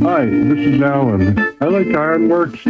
Hi, this is Alan. I like IRONWORX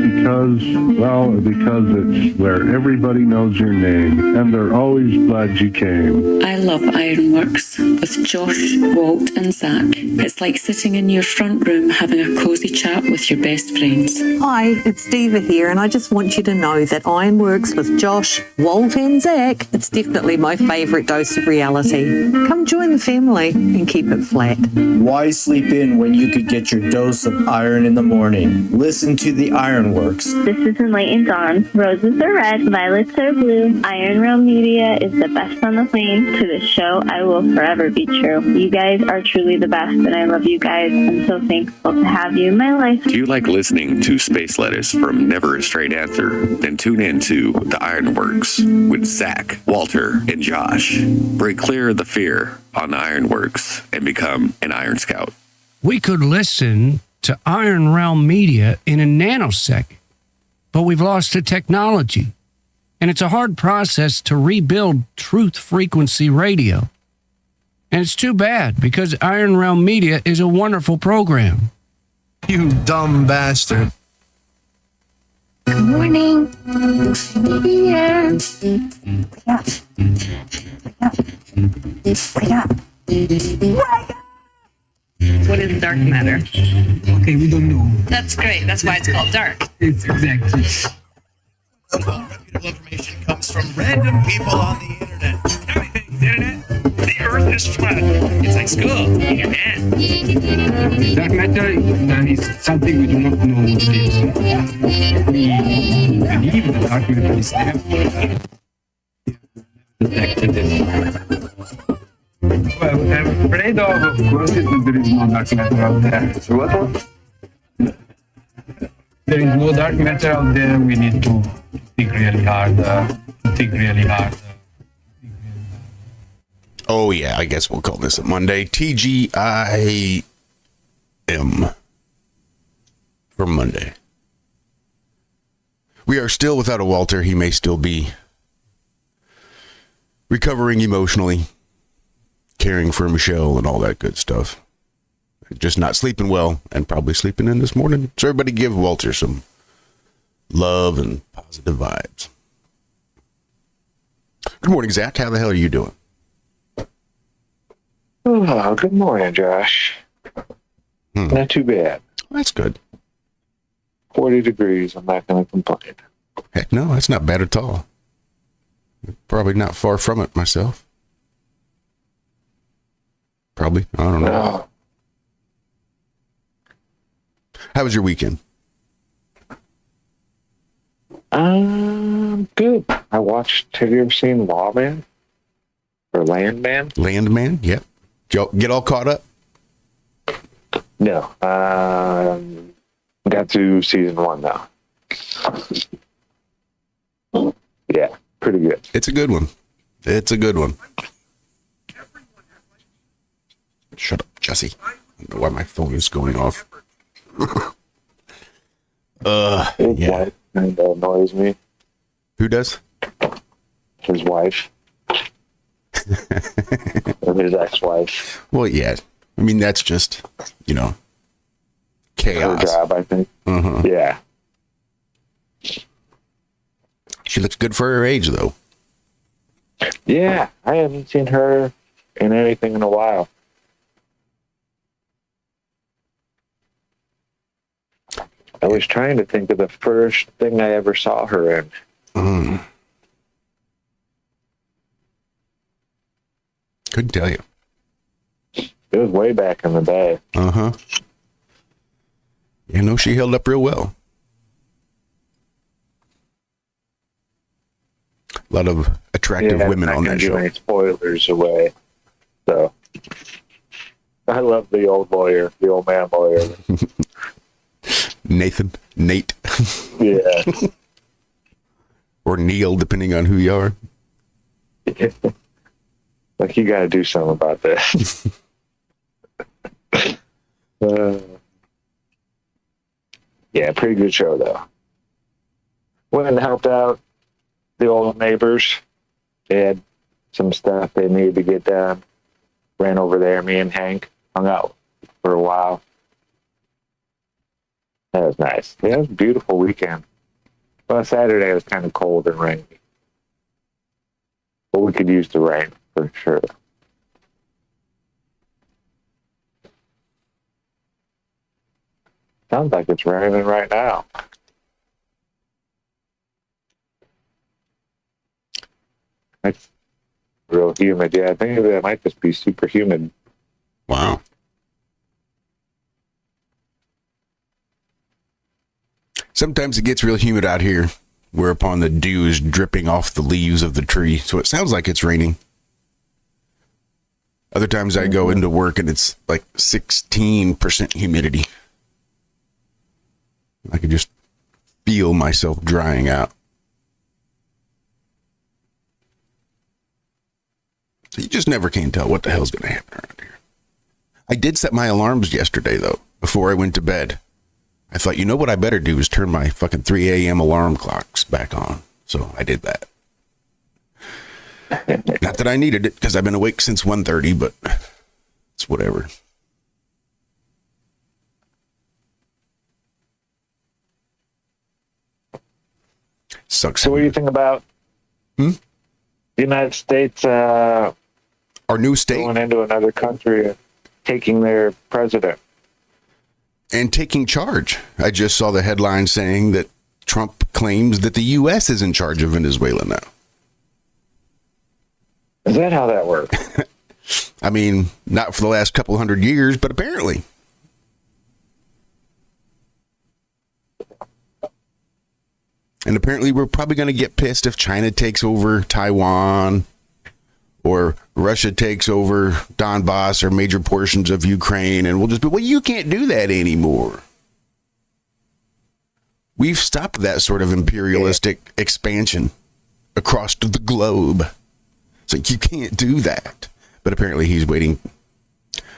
because it's where everybody knows your name, and they're always glad you came. I love IRONWORX with Josh, Walt, and Zack. It's like sitting in your front room having a cozy chat with your best friends. Hi, it's Diva here, and I just want you to know that IRONWORX with Josh, Walt, and Zack, it's definitely my favourite dose of reality. Come join the family and keep it flat. Why sleep in when you could get your dose of iron in the morning? Listen to the IRONWORX. This is Enlightened Dawn. Roses are red, violets are blue. IRONrealmmedia is the best on the plane. To this show, I will forever be true. You guys are truly the best, and I love you guys. I'm so thankful to have you in my life. Do you like listening to Space Lettuce from Never a Straight Answer? Then tune in to the IRONWORX with Zack, Walter, and Josh. Break clear of the fear on the IRONWORX and become an Iron Scout. We could listen to Iron Realm Media in a nanosecond, but we've lost the technology. And it's a hard process to rebuild truth frequency radio. And it's too bad because Iron Realm Media is a wonderful program. You dumb bastard. Good morning. Here. Wake up. What is dark matter? Okay, we don't know. That's great. That's why it's called dark. It's exactly. Reputable information comes from random people on the internet. Everything's internet. The earth is flat. It's like school. You're dead. Dark matter is something we do not know what it is. We believe that dark matter is there. Detected it. Well, I'm afraid of course, that there is no dark matter out there. So what? There is no dark matter out there. We need to think really hard. Oh, yeah, I guess we'll call this a Monday. TGIM for Monday. We are still without a Walter. He may still be recovering emotionally, caring for Michelle and all that good stuff. Just not sleeping well and probably sleeping in this morning. So everybody give Walter some love and positive vibes. Good morning, Zack. How the hell are you doing? Oh, good morning, Josh. Not too bad. That's good. 40 degrees. I'm not going to complain. Heck no, that's not bad at all. Probably not far from it myself. Probably. I don't know. No. How was your weekend? Good. I watched, have you ever seen Lawman? Or Landman? Landman, yep. Did y'all get all caught up? No. Got to season 1 now. Yeah, pretty good. It's a good one. It's a good one. Shut up, Jesse. I don't know why my phone is going off. His Yeah. wife kind of annoys me. Who does? His wife. Or his ex-wife. Well, yeah. I mean, that's just, Her chaos. job, I think. Uh-huh. Yeah. She looks good for her age, though. Yeah, I haven't seen her in anything in a while. I was trying to think of the first thing I ever saw her in. Couldn't tell you. It was way back in the day. Uh-huh. You know, she held up real well. A lot of attractive women on that show. Any spoilers away. So I love the old lawyer, the old man lawyer. Nate. Yeah. Or Neil, depending on who you are. Like, you got to do something about this. Yeah, pretty good show, though. Went and helped out the old neighbors. They had some stuff they needed to get done. Ran over there, me and Hank hung out for a while. That was nice. Yeah, it was a beautiful weekend. Well, Saturday was kind of cold and rainy. But we could use the rain for sure. Sounds like it's raining right now. It's real humid. Yeah, I think it might just be super humid. Wow. Sometimes it gets real humid out here, whereupon the dew is dripping off the leaves of the tree, so it sounds like it's raining. Other times I go into work and it's like 16% humidity. I could just feel myself drying out. So you just never can tell what the hell's going to happen around here. I did set my alarms yesterday, though, before I went to bed. I thought, you know what I better do is turn my fucking 3 a.m. alarm clocks back on. So I did that. Not that I needed it, because I've been awake since 1:30, but it's whatever. Sucks. So what do you think about the United States our new state going into another country and taking their president? And taking charge. I just saw the headline saying that Trump claims that the U.S. is in charge of Venezuela now. Is that how that works? I mean, not for the last couple hundred years, but apparently. And apparently we're probably going to get pissed if China takes over Taiwan or Russia takes over Donbass or major portions of Ukraine, and we'll just be, well, you can't do that anymore. We've stopped that sort of imperialistic expansion across the globe. So you can't do that. But apparently he's waiting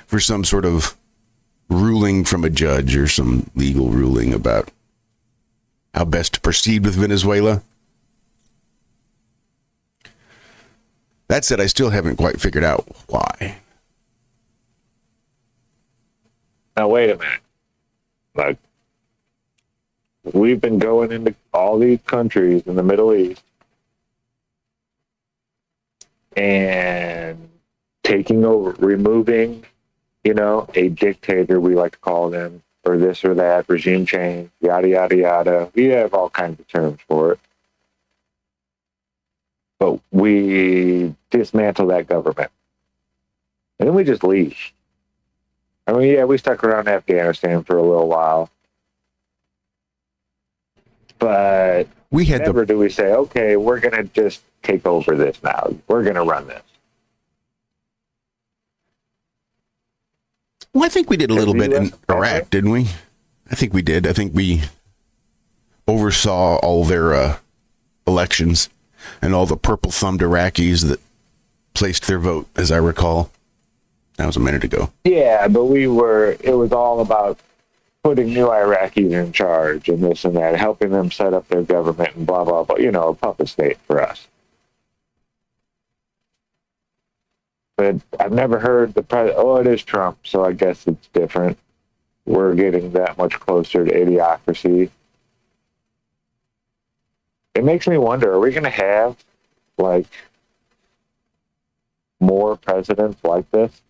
for some sort of ruling from a judge or some legal ruling about how best to proceed with Venezuela. That said, I still haven't quite figured out why. Now, wait a minute. Like, we've been going into all these countries in the Middle East and taking over, removing, a dictator, we like to call them, or this or that, regime change, yada, yada, yada. We have all kinds of terms for it. But we dismantle that government. And then we just leave. I mean, yeah, we stuck around Afghanistan for a little while. But never do we say, okay, we're going to just take over this now. We're going to run this. Well, I think we did a little bit in Iraq, didn't we? I think we did. I think we oversaw all their elections and all the purple-thumbed Iraqis that placed their vote, as I recall. That was a minute ago. Yeah, but it was all about putting new Iraqis in charge and this and that, helping them set up their government and blah, blah, blah. A puppet state for us. But I've never heard the president, it is Trump, so I guess it's different. We're getting that much closer to idiocracy. It makes me wonder, are we going to have, more presidents like this?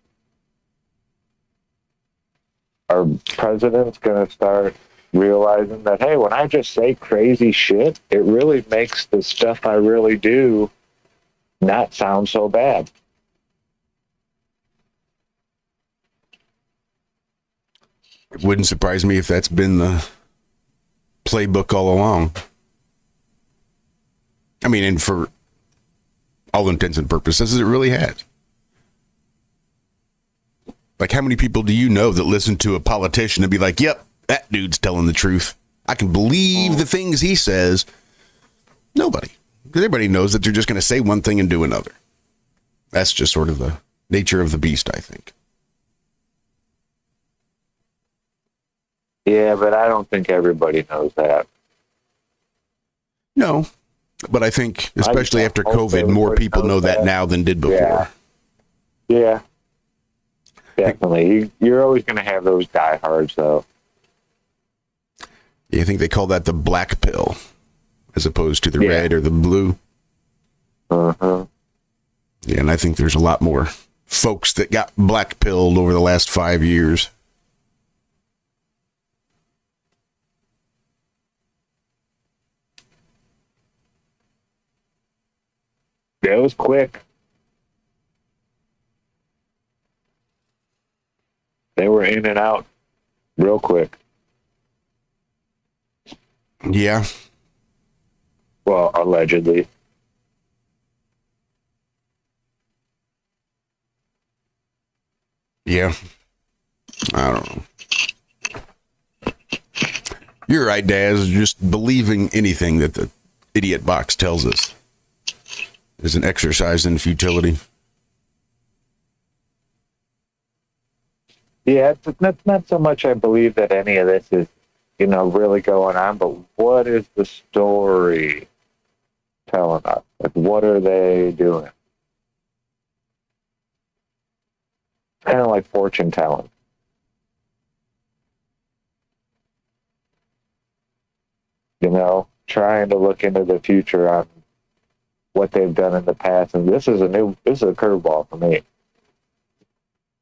Are presidents going to start realizing that, hey, when I just say crazy shit, it really makes the stuff I really do not sound so bad? It wouldn't surprise me if that's been the playbook all along. I mean, and for all intents and purposes, it really has. Like, how many people do you know that listen to a politician and be like, yep, that dude's telling the truth. I can believe the things he says. Nobody. Because everybody knows that they're just going to say one thing and do another. That's just sort of the nature of the beast, I think. Yeah, but I don't think everybody knows that. No, but I think, especially after COVID, more people know that now than did before. Yeah. Definitely. You're always going to have those diehards, though. You think they call that the black pill as opposed to the red or the blue? Uh-huh. Yeah, and I think there's a lot more folks that got black pilled over the last 5 years. Yeah, it was quick. They were in and out real quick. Yeah. Well, allegedly. Yeah. I don't know. You're right, Daz. Just believing anything that the idiot box tells us is an exercise in futility. Yeah, it's not so much I believe that any of this is, really going on, but what is the story telling us? Like, what are they doing? Kind of like fortune telling. Trying to look into the future on what they've done in the past. And this is a curveball for me.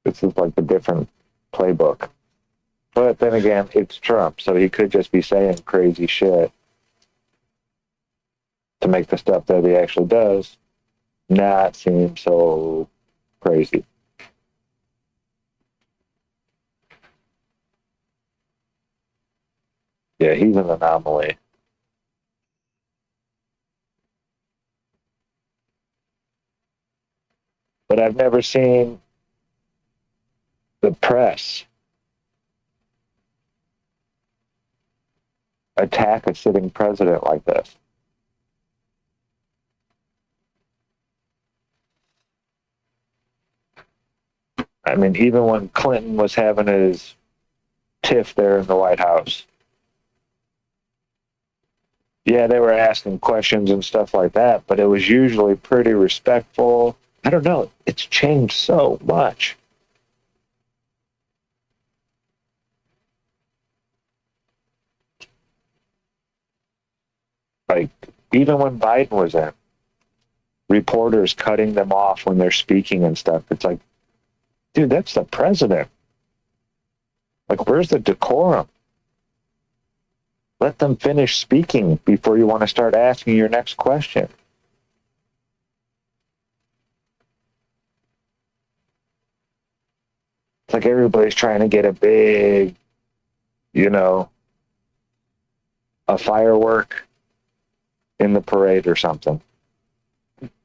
This is like a different playbook. But then again, it's Trump, so he could just be saying crazy shit to make the stuff that he actually does not seem so crazy. Yeah, he's an anomaly. But I've never seen the press attack a sitting president like this. I mean, even when Clinton was having his tiff there in the White House, yeah, they were asking questions and stuff like that, but it was usually pretty respectful. I don't know. It's changed so much. Like, even when Biden was in, reporters cutting them off when they're speaking and stuff. It's like, dude, that's the president. Like, where's the decorum? Let them finish speaking before you want to start asking your next question. It's like everybody's trying to get a big, a firework in the parade or something.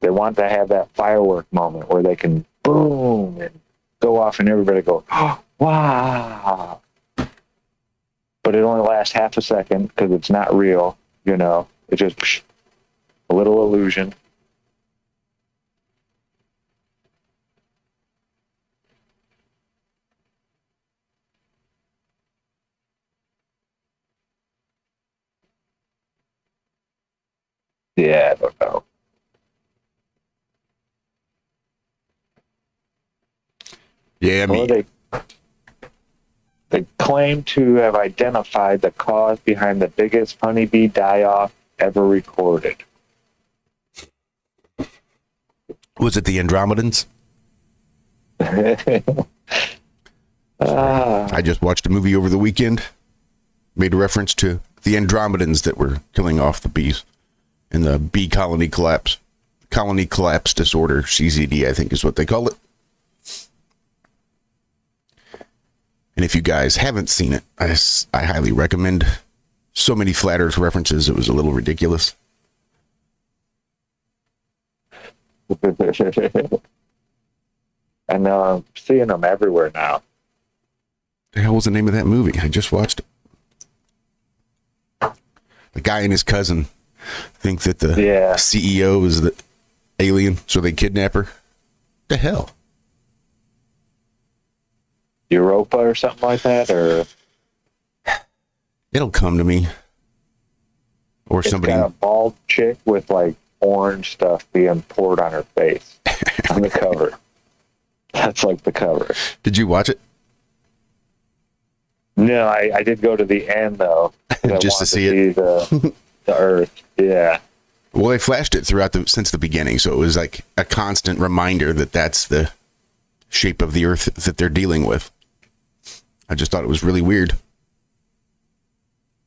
They want to have that firework moment where they can boom and go off and everybody go, oh, wow. But it only lasts half a second because it's not real, It's just a little illusion. Yeah, I don't know. Yeah, They claim to have identified the cause behind the biggest honeybee die-off ever recorded. Was it the Andromedans? I just watched a movie over the weekend. Made a reference to the Andromedans that were killing off the bees in the bee colony collapse. Colony collapse disorder, CZD, I think is what they call it. And if you guys haven't seen it, I highly recommend. So many flat earth references, it was a little ridiculous. I know, I'm seeing them everywhere now. The hell was the name of that movie? I just watched it. The guy and his cousin think that the CEO is the alien, so they kidnap her. The hell? Europa or something like that, or it'll come to me. Or somebody got a bald chick with like orange stuff being poured on her face on the cover. That's like the cover. Did you watch it? No, I did go to the end though. Just to see it. The Earth. Yeah. Well, they flashed it since the beginning, so it was like a constant reminder that that's the shape of the Earth that they're dealing with. I just thought it was really weird.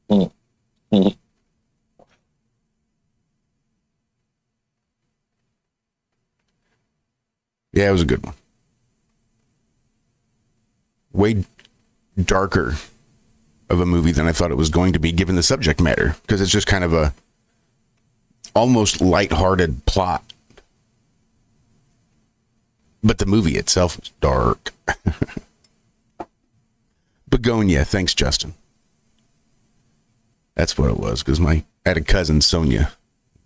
Mm-hmm. Yeah, it was a good one. Way darker of a movie than I thought it was going to be, given the subject matter, because it's just kind of a almost lighthearted plot. But the movie itself is dark. Begonia. Thanks, Justin. That's what it was, because I had a cousin, Sonia.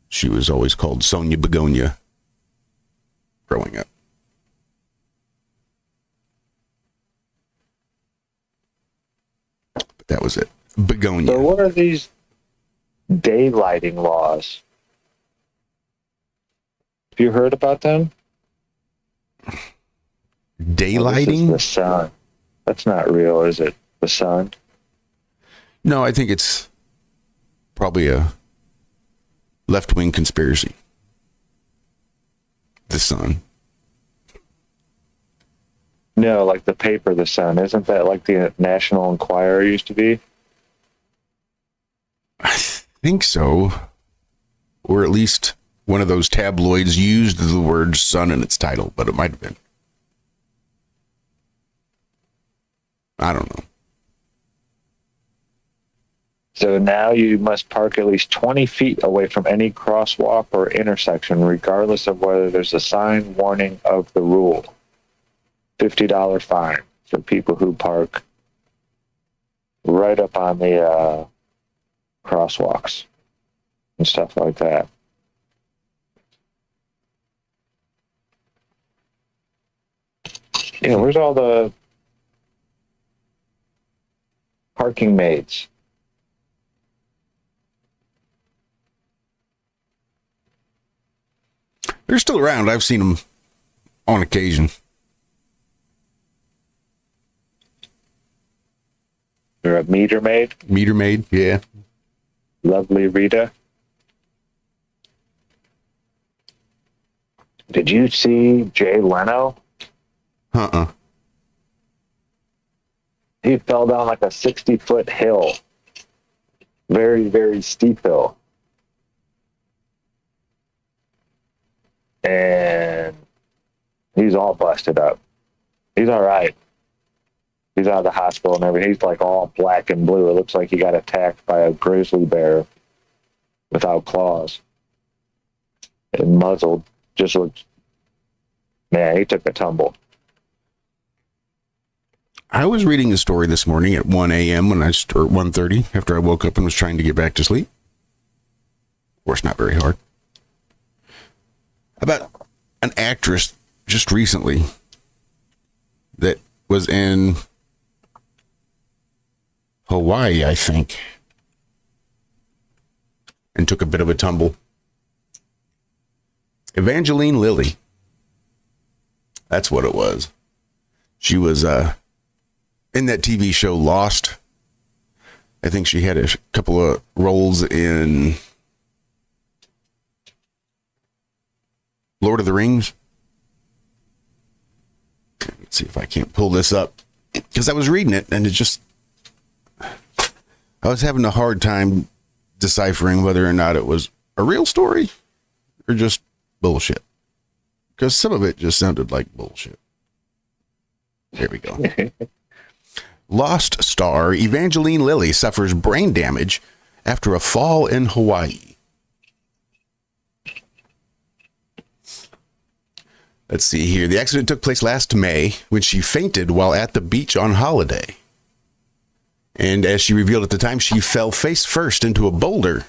She was always called Sonia Begonia growing up. But that was it. Begonia. So what are these daylighting laws? Have you heard about them? Daylighting? The sun. That's not real, is it? The sun? No, I think it's probably a left-wing conspiracy. The Sun. No, like the paper The Sun. Isn't that like the National Enquirer used to be? I think so. Or at least one of those tabloids used the word sun in its title, but it might have been. I don't know. So now you must park at least 20 feet away from any crosswalk or intersection, regardless of whether there's a sign warning of the rule. $50 fine for people who park right up on the crosswalks and stuff like that. Yeah, where's all the parking maids? They're still around. I've seen them on occasion. They're a meter maid. Meter maid, yeah. Lovely Rita. Did you see Jay Leno? He fell down like a 60-foot hill. Very, very steep hill. And he's all busted up. He's all right. He's out of the hospital and everything. He's like all black and blue. It looks like he got attacked by a grizzly bear without claws. And muzzled. Just looks... Man, he took a tumble. I was reading a story this morning at 1 a.m. or 1:30 after I woke up and was trying to get back to sleep. Of course, not very hard. About an actress just recently that was in Hawaii, I think, and took a bit of a tumble. Evangeline Lilly. That's what it was. She was in that TV show Lost. I think she had a couple of roles in Lord of the Rings. Let's see if I can't pull this up, because I was reading it and I was having a hard time deciphering whether or not it was a real story or just bullshit, because some of it just sounded like bullshit. There we go. Lost star Evangeline Lilly suffers brain damage after a fall in Hawaii. Let's see here. The accident took place last May when she fainted while at the beach on holiday. And as she revealed at the time, she fell face first into a boulder.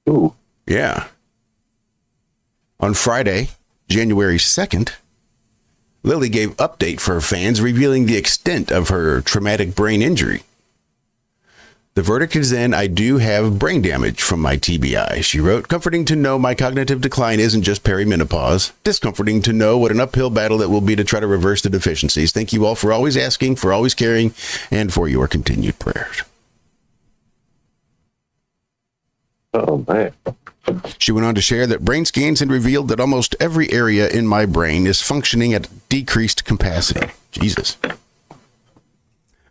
Ooh. Yeah. On Friday, January 2nd, Lilly gave update for her fans, revealing the extent of her traumatic brain injury. The verdict is in. I do have brain damage from my TBI, she wrote. Comforting to know my cognitive decline isn't just perimenopause. Discomforting to know what an uphill battle it will be to try to reverse the deficiencies. Thank you all for always asking, for always caring, and for your continued prayers. Oh, man. She went on to share that brain scans had revealed that almost every area in my brain is functioning at decreased capacity. Jesus.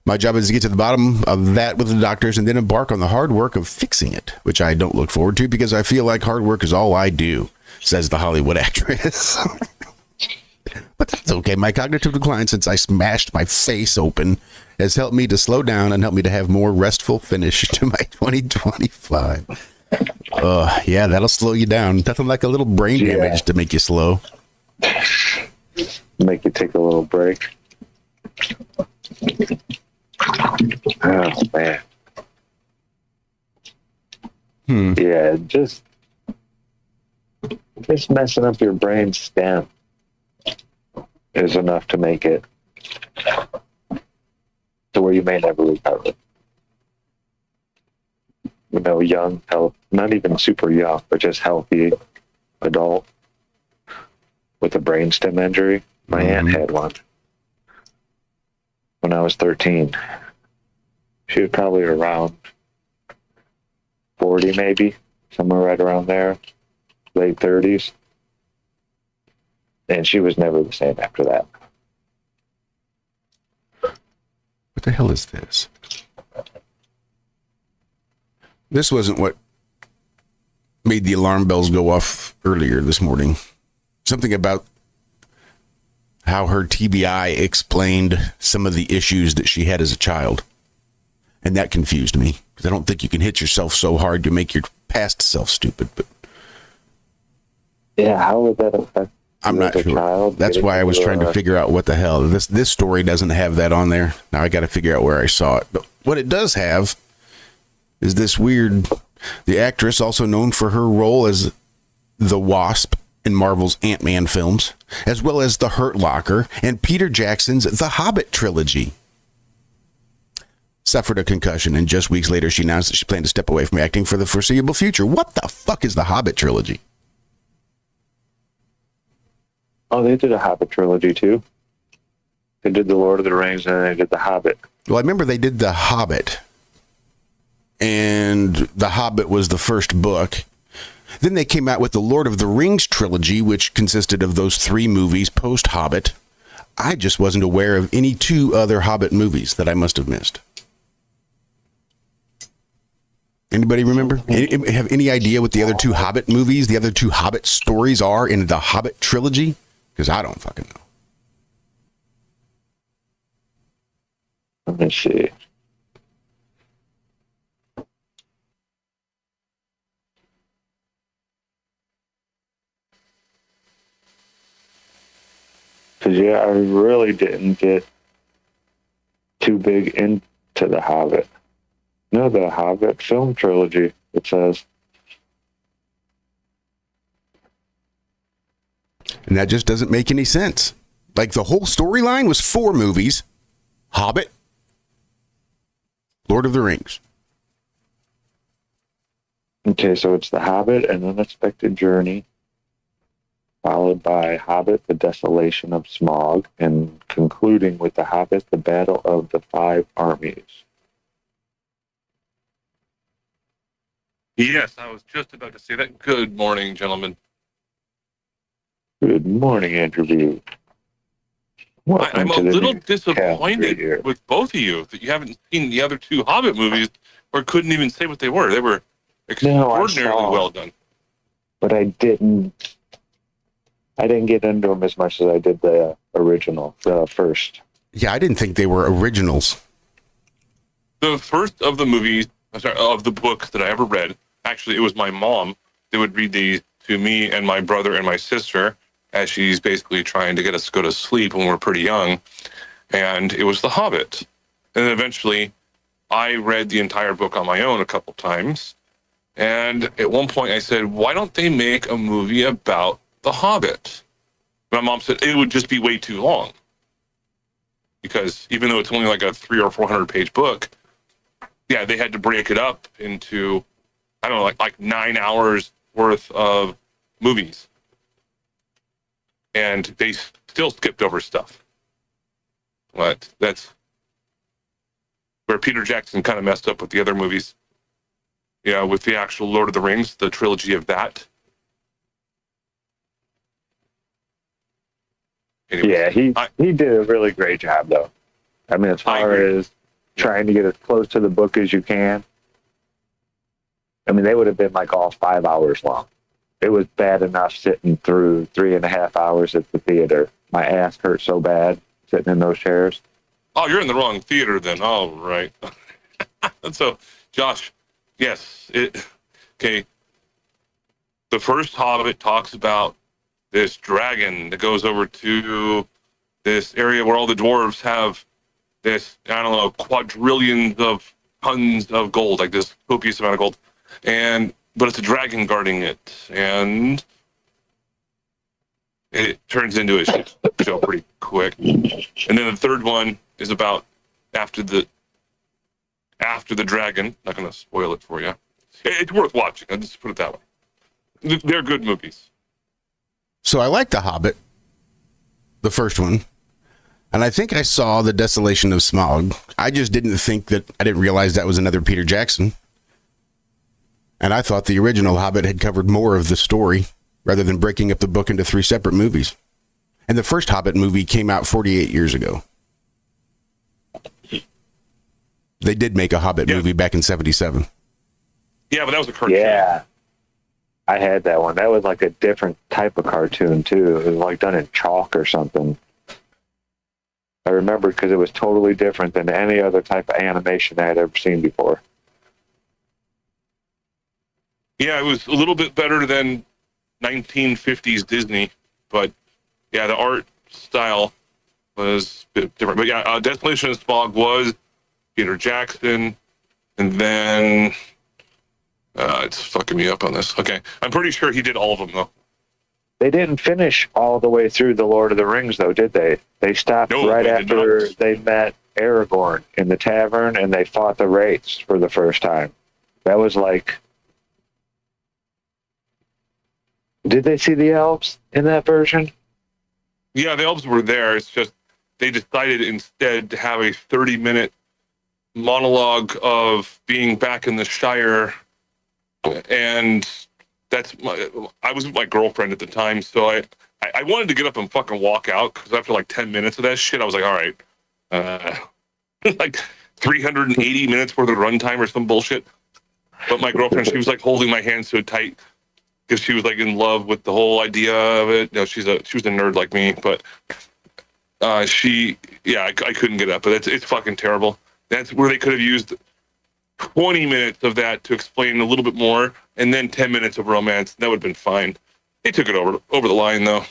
My job is to get to the bottom of that with the doctors and then embark on the hard work of fixing it, which I don't look forward to because I feel like hard work is all I do, says the Hollywood actress. But that's okay. My cognitive decline since I smashed my face open has helped me to slow down and helped me to have more restful finish to my 2025. Yeah, that'll slow you down. Nothing like a little brain damage to make you slow. Make you take a little break. Oh, man. Yeah, just messing up your brain stem is enough to make it to where you may never recover. You know, young, health, not even super young, but just healthy adult with a brainstem injury. My aunt had one when I was 13. She was probably around 40, maybe, somewhere right around there, late 30s. And she was never the same after that. What the hell is this? This wasn't what made the alarm bells go off earlier this morning. Something about how her TBI explained some of the issues that she had as a child. And that confused me, because I don't think you can hit yourself so hard to make your past self stupid. But yeah, how would that affect? I'm not sure. Child? That's why I was trying to figure out what the hell. This story doesn't have that on there. Now I got to figure out where I saw it. But what it does have is this weird. The actress, also known for her role as the Wasp in Marvel's Ant-Man films, as well as The Hurt Locker and Peter Jackson's The Hobbit trilogy, suffered a concussion, and just weeks later she announced that she planned to step away from acting for the foreseeable future. What the fuck is The Hobbit trilogy? Oh, they did a Hobbit trilogy too. They did The Lord of the Rings and then they did The Hobbit. Well, I remember they did The Hobbit, and The Hobbit was the first book. Then they came out with the Lord of the Rings trilogy, which consisted of those 3 movies post-Hobbit. I just wasn't aware of any 2 other Hobbit movies that I must have missed. Anybody remember? Have any idea what the other 2 Hobbit movies, the other 2 Hobbit stories are in the Hobbit trilogy? Because I don't fucking know. Let me see. Because, yeah, I really didn't get too big into The Hobbit. No, the Hobbit film trilogy, it says. And that just doesn't make any sense. Like, the whole storyline was 4 movies. Hobbit, Lord of the Rings. Okay, so it's The Hobbit, An Unexpected Journey, followed by Hobbit, The Desolation of Smaug, and concluding with The Hobbit, The Battle of the 5 Armies. Yes, I was just about to say that. Good morning, gentlemen. Good morning, Andrew B. I'm a little disappointed with both of you that you haven't seen the other 2 Hobbit movies or couldn't even say what they were. They were extraordinarily well done. But I didn't get into them as much as I did the original, the first. Yeah, I didn't think they were originals. The first of the movies, of the books that I ever read, actually, it was my mom that would read these to me and my brother and my sister as she's basically trying to get us to go to sleep when we're pretty young. And it was The Hobbit. And then eventually, I read the entire book on my own a couple times. And at one point I said, why don't they make a movie about The Hobbit? My mom said it would just be way too long. Because even though it's only like a 300 or 400 page book, yeah, they had to break it up into, I don't know, like 9 hours worth of movies. And they still skipped over stuff. But that's where Peter Jackson kind of messed up with the other movies. Yeah, with the actual Lord of the Rings, the trilogy of that. Anyways, Yeah, he did a really great job, though. I mean, as far as trying to get as close to the book as you can. I mean, they would have been like all 5 hours long. It was bad enough sitting through 3.5 hours at the theater. My ass hurt so bad sitting in those chairs. Oh, you're in the wrong theater then. All right. So, Josh, yes. Okay. The first Hobbit talks about this dragon that goes over to this area where all the dwarves have this, I don't know, quadrillions of tons of gold, like this copious amount of gold. But it's a dragon guarding it, and it turns into a shit show pretty quick. And then the third one is about after the dragon. Not going to spoil it for you. It's worth watching. I'll just put it that way. They're good movies. So I like The Hobbit, the first one, and I think I saw The Desolation of Smaug. I just didn't realize that was another Peter Jackson. And I thought the original Hobbit had covered more of the story rather than breaking up the book into 3 separate movies. And the first Hobbit movie came out 48 years ago. They did make a Hobbit movie back in 1977. Yeah, but that was a cartoon. Yeah. I had that one. That was like a different type of cartoon, too. It was like done in chalk or something. I remember because it was totally different than any other type of animation I had ever seen before. Yeah, it was a little bit better than 1950s Disney, but yeah, the art style was a bit different. But yeah, Desolation of Smaug was Peter Jackson, and then it's fucking me up on this. Okay, I'm pretty sure he did all of them though. They didn't finish all the way through the Lord of the Rings, though, did they? They stopped right after they met Aragorn in the tavern, and they fought the Wraiths for the first time. That was like... Did they see the elves in that version? Yeah, the elves were there. It's just they decided instead to have a 30-minute monologue of being back in the Shire, and I was with my girlfriend at the time, so I wanted to get up and fucking walk out, because after like 10 minutes of that shit, I was like, all right, like 380 minutes worth of runtime or some bullshit. But my girlfriend, she was like holding my hand so tight, because she was like in love with the whole idea of it. You know, she was a nerd like me, but I couldn't get up. But it's fucking terrible. That's where they could have used 20 minutes of that to explain a little bit more, and then 10 minutes of romance. That would have been fine. They took it over the line, though.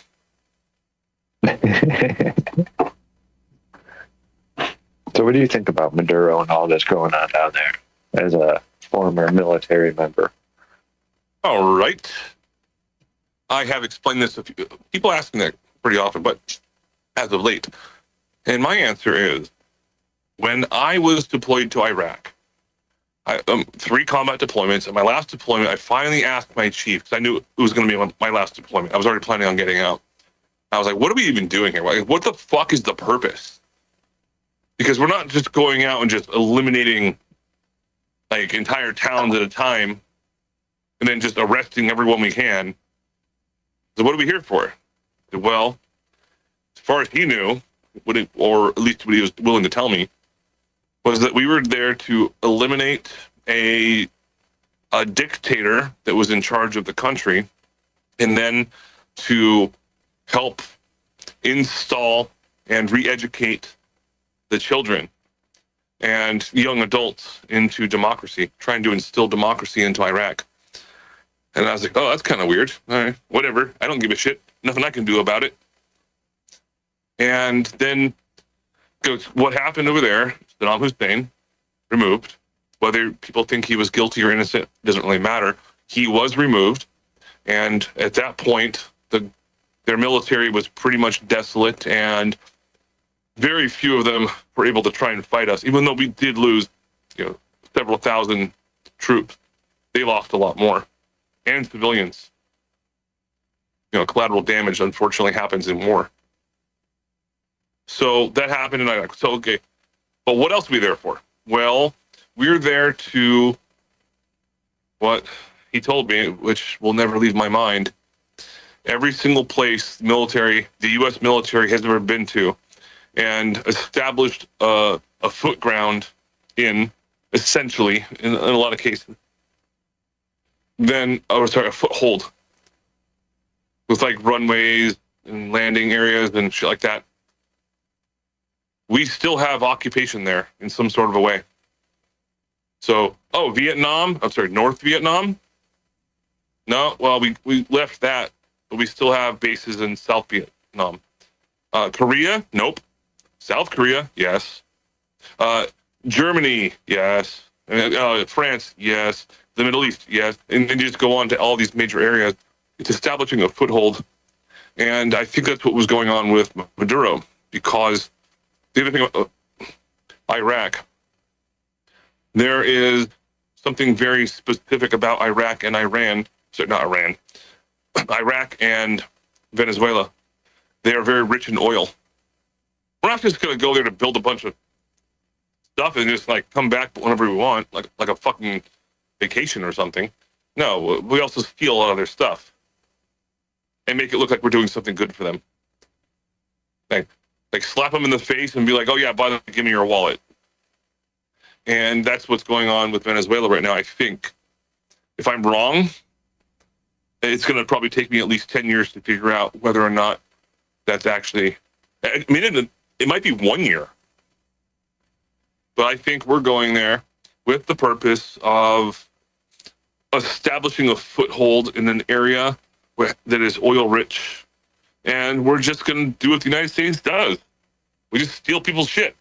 So what do you think about Maduro and all this going on down there as a former military member? All right. I have explained this to people asking that pretty often, but as of late. And my answer is, when I was deployed to Iraq, 3 combat deployments. And my last deployment, I finally asked my chief, because I knew it was going to be my last deployment. I was already planning on getting out. I was like, what are we even doing here? Like, what the fuck is the purpose? Because we're not just going out and just eliminating like entire towns at a time and then just arresting everyone we can. So what are we here for? Well, as far as he knew, or at least what he was willing to tell me, was that we were there to eliminate a dictator that was in charge of the country, and then to help install and re-educate the children and young adults into democracy, trying to instill democracy into Iraq. And I was like, oh, that's kind of weird. All right, whatever. I don't give a shit. Nothing I can do about it. And then goes, what happened over there? Saddam Hussein removed. Whether people think he was guilty or innocent doesn't really matter. He was removed. And at that point, their military was pretty much desolate, and very few of them were able to try and fight us, even though we did lose, several thousand troops. They lost a lot more, and civilians. Collateral damage unfortunately happens in war. So that happened in Iraq. So okay, but what else are we there for? Well, we're there to what he told me, which will never leave my mind. Every single place the U.S. military has ever been to, and established a foot ground essentially, in a lot of cases, a foothold with like runways and landing areas and shit like that. We still have occupation there in some sort of a way. So, North Vietnam? No, well, we left that, but we still have bases in South Vietnam. Korea? Nope. South Korea? Yes. Germany? Yes. France? Yes. The Middle East? Yes. And then you just go on to all these major areas. It's establishing a foothold. And I think that's what was going on with Maduro, because the other thing about Iraq, there is something very specific about Iraq and Iran. So not Iran. Iraq and Venezuela. They are very rich in oil. We're not just going to go there to build a bunch of stuff and just like come back whenever we want, like a fucking vacation or something. No, we also steal a lot of their stuff and make it look like we're doing something good for them. Like slap them in the face and be like, oh yeah, by the way, give me your wallet. And that's what's going on with Venezuela right now, I think. If I'm wrong, it's going to probably take me at least 10 years to figure out whether or not that's actually... I mean, it might be 1 year. But I think we're going there with the purpose of establishing a foothold in an area that is oil-rich. And we're just going to do what the United States does. We just steal people's shit.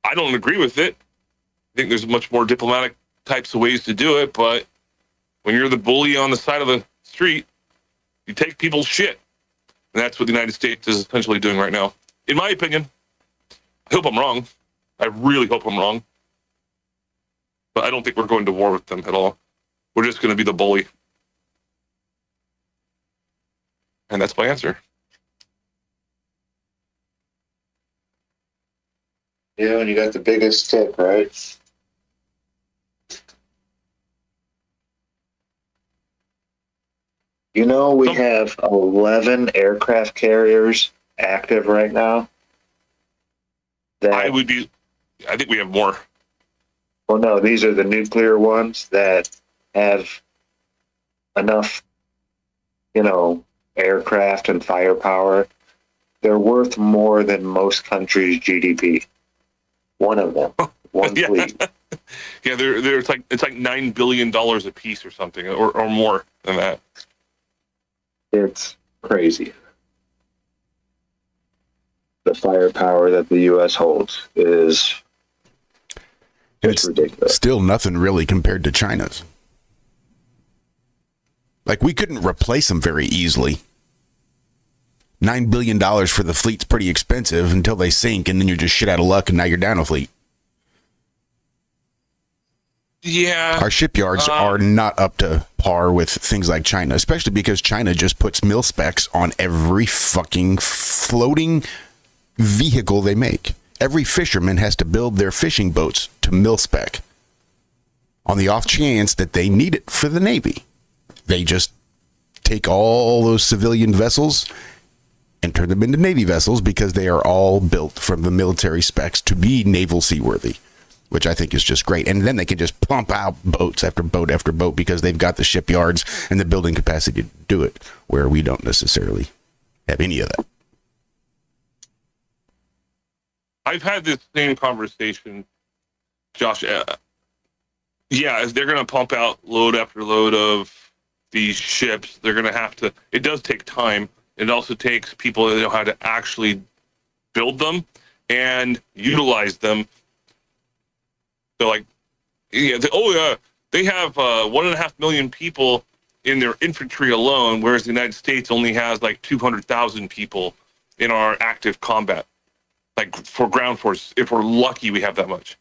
I don't agree with it. I think there's much more diplomatic types of ways to do it, but when you're the bully on the side of the street, you take people's shit. And that's what the United States is essentially doing right now. In my opinion, I hope I'm wrong. I really hope I'm wrong. But I don't think we're going to war with them at all. We're just going to be the bully. And that's my answer. Yeah, and you got the biggest stick, right? We have 11 aircraft carriers active right now. I think we have more. Well, no, these are the nuclear ones that have enough, aircraft and firepower. They're worth more than most countries' GDP. One of them, one fleet. Yeah, it's like $9 billion a piece or something, or more than that. It's crazy. The firepower that the U.S. holds is ridiculous. Still nothing really compared to China's. Like, we couldn't replace them very easily. $9 billion for the fleet's pretty expensive until they sink, and then you're just shit out of luck, and now you're down a fleet. Yeah. Our shipyards are not up to par with things like China, especially because China just puts mil specs on every fucking floating vehicle they make. Every fisherman has to build their fishing boats to mil spec on the off chance that they need it for the Navy. They just take all those civilian vessels and turn them into Navy vessels because they are all built from the military specs to be naval seaworthy, which I think is just great. And then they can just pump out boats after boat after boat because they've got the shipyards and the building capacity to do it, where we don't necessarily have any of that. I've had this same conversation, Josh. Yeah, if they're going to pump out load after load of these ships, they're going to have to. It does take time. It also takes people that know how to actually build them and utilize them. They're like, they have 1.5 million people in their infantry alone, whereas the United States only has like 200,000 people in our active combat. Like for ground force, if we're lucky, we have that much.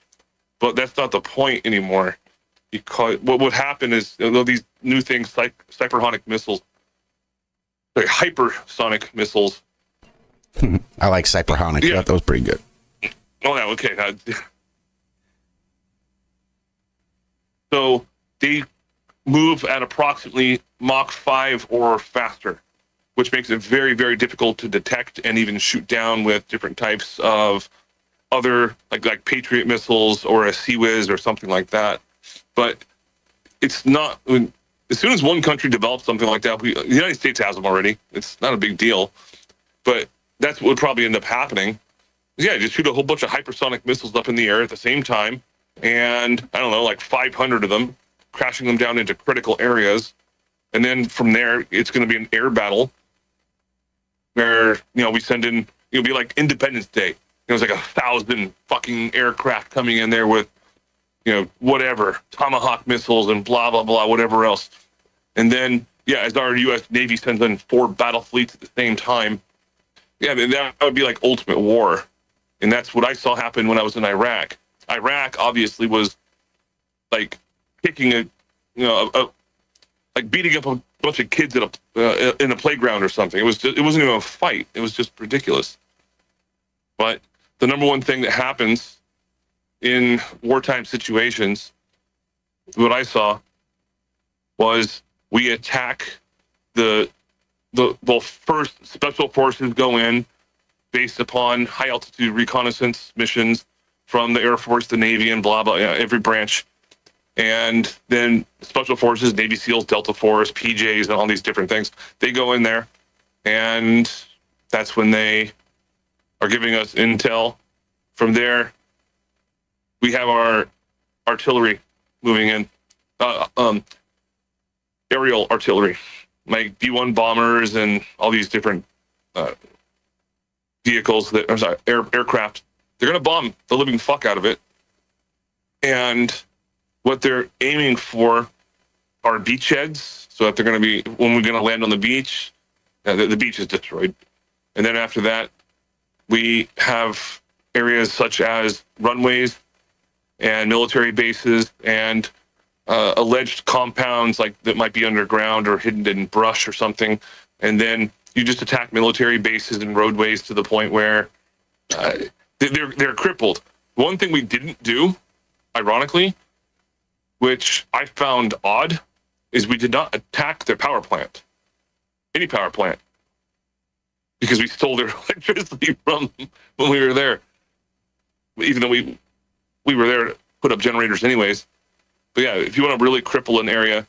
but that's not the point anymore. Because what would happen is these new things, like hypersonic missiles, like hypersonic missiles. I like cyberhonic. Yeah. I thought that was pretty good. Oh, yeah, okay. So they move at approximately Mach 5 or faster, which makes it very, very difficult to detect and even shoot down with different types of other, like Patriot missiles or a Sea-Wiz or something like that. But it's not, as soon as one country develops something like that, the United States has them already. It's not a big deal. But that's what would probably end up happening. Yeah, just shoot a whole bunch of hypersonic missiles up in the air at the same time. And I don't know, like 500 of them, crashing them down into critical areas. And then from there, it's going to be an air battle where, we send in, it'll be like Independence Day. There's like 1,000 fucking aircraft coming in there with, whatever, Tomahawk missiles and blah, blah, blah, whatever else. And then, as our U.S. Navy sends in 4 battle fleets at the same time, that would be like ultimate war. And that's what I saw happen when I was in Iraq. Iraq obviously was like kicking like beating up a bunch of kids at in a playground or something. It wasn't even a fight. It was just ridiculous. But the number one thing that happens in wartime situations, what I saw was we attack the first special forces go in based upon high altitude reconnaissance missions from the Air Force, the Navy, and blah, blah, every branch. And then Special Forces, Navy SEALs, Delta Force, PJs, and all these different things, they go in there, and that's when they are giving us intel. From there, we have our artillery moving in, aerial artillery, like B-1 bombers and all these different vehicles aircraft. They're going to bomb the living fuck out of it. And what they're aiming for are beachheads, so that they're going to be, when we're going to land on the beach, the beach is destroyed. And then after that, we have areas such as runways and military bases and alleged compounds like that might be underground or hidden in brush or something. And then you just attack military bases and roadways to the point where they're crippled. One thing we didn't do, ironically, which I found odd, is we did not attack their power plant, any power plant, because we stole their electricity from them when we were there. Even though we were there to put up generators anyways. But yeah, if you want to really cripple an area,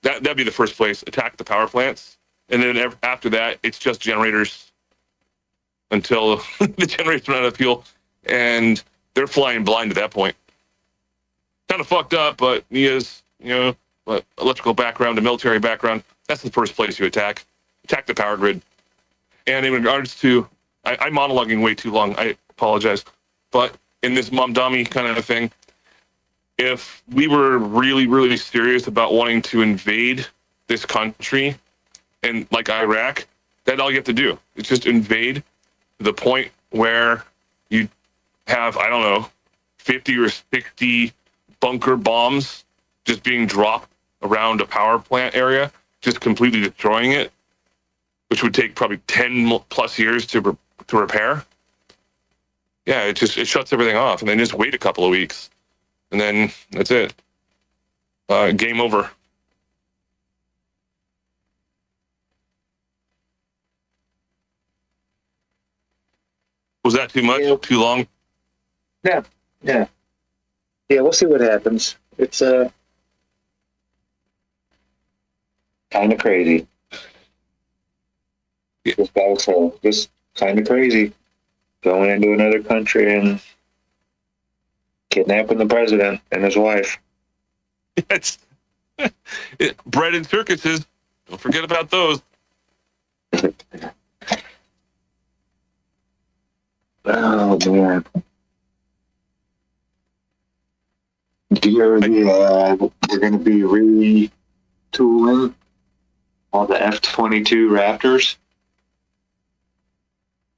that'd be the first place. Attack the power plants. And then after that, it's just generators until the generators run out of fuel. And they're flying blind at that point. Kind of fucked up, but Nia's, electrical background and military background, that's the first place you attack. Attack the power grid. And in regards to, I'm monologuing way too long. I apologize. But in this Mamdani kind of thing, if we were really, really serious about wanting to invade this country, and like Iraq, that's all you have to do. It's just invade to the point where you have, 50 or 60 bunker bombs just being dropped around a power plant area, just completely destroying it, which would take probably 10 plus years to repair. Yeah, it shuts everything off, and then just wait a couple of weeks, and then that's it. Game over. Was that too much? Yeah. Too long? Yeah. We'll see what happens. It's kind of crazy. Yeah. This battle, just kind of crazy. Going into another country and kidnapping the president and his wife. It's bread and circuses. Don't forget about those. Oh, man. Do you ever we're going to be retooling all the F-22 Raptors?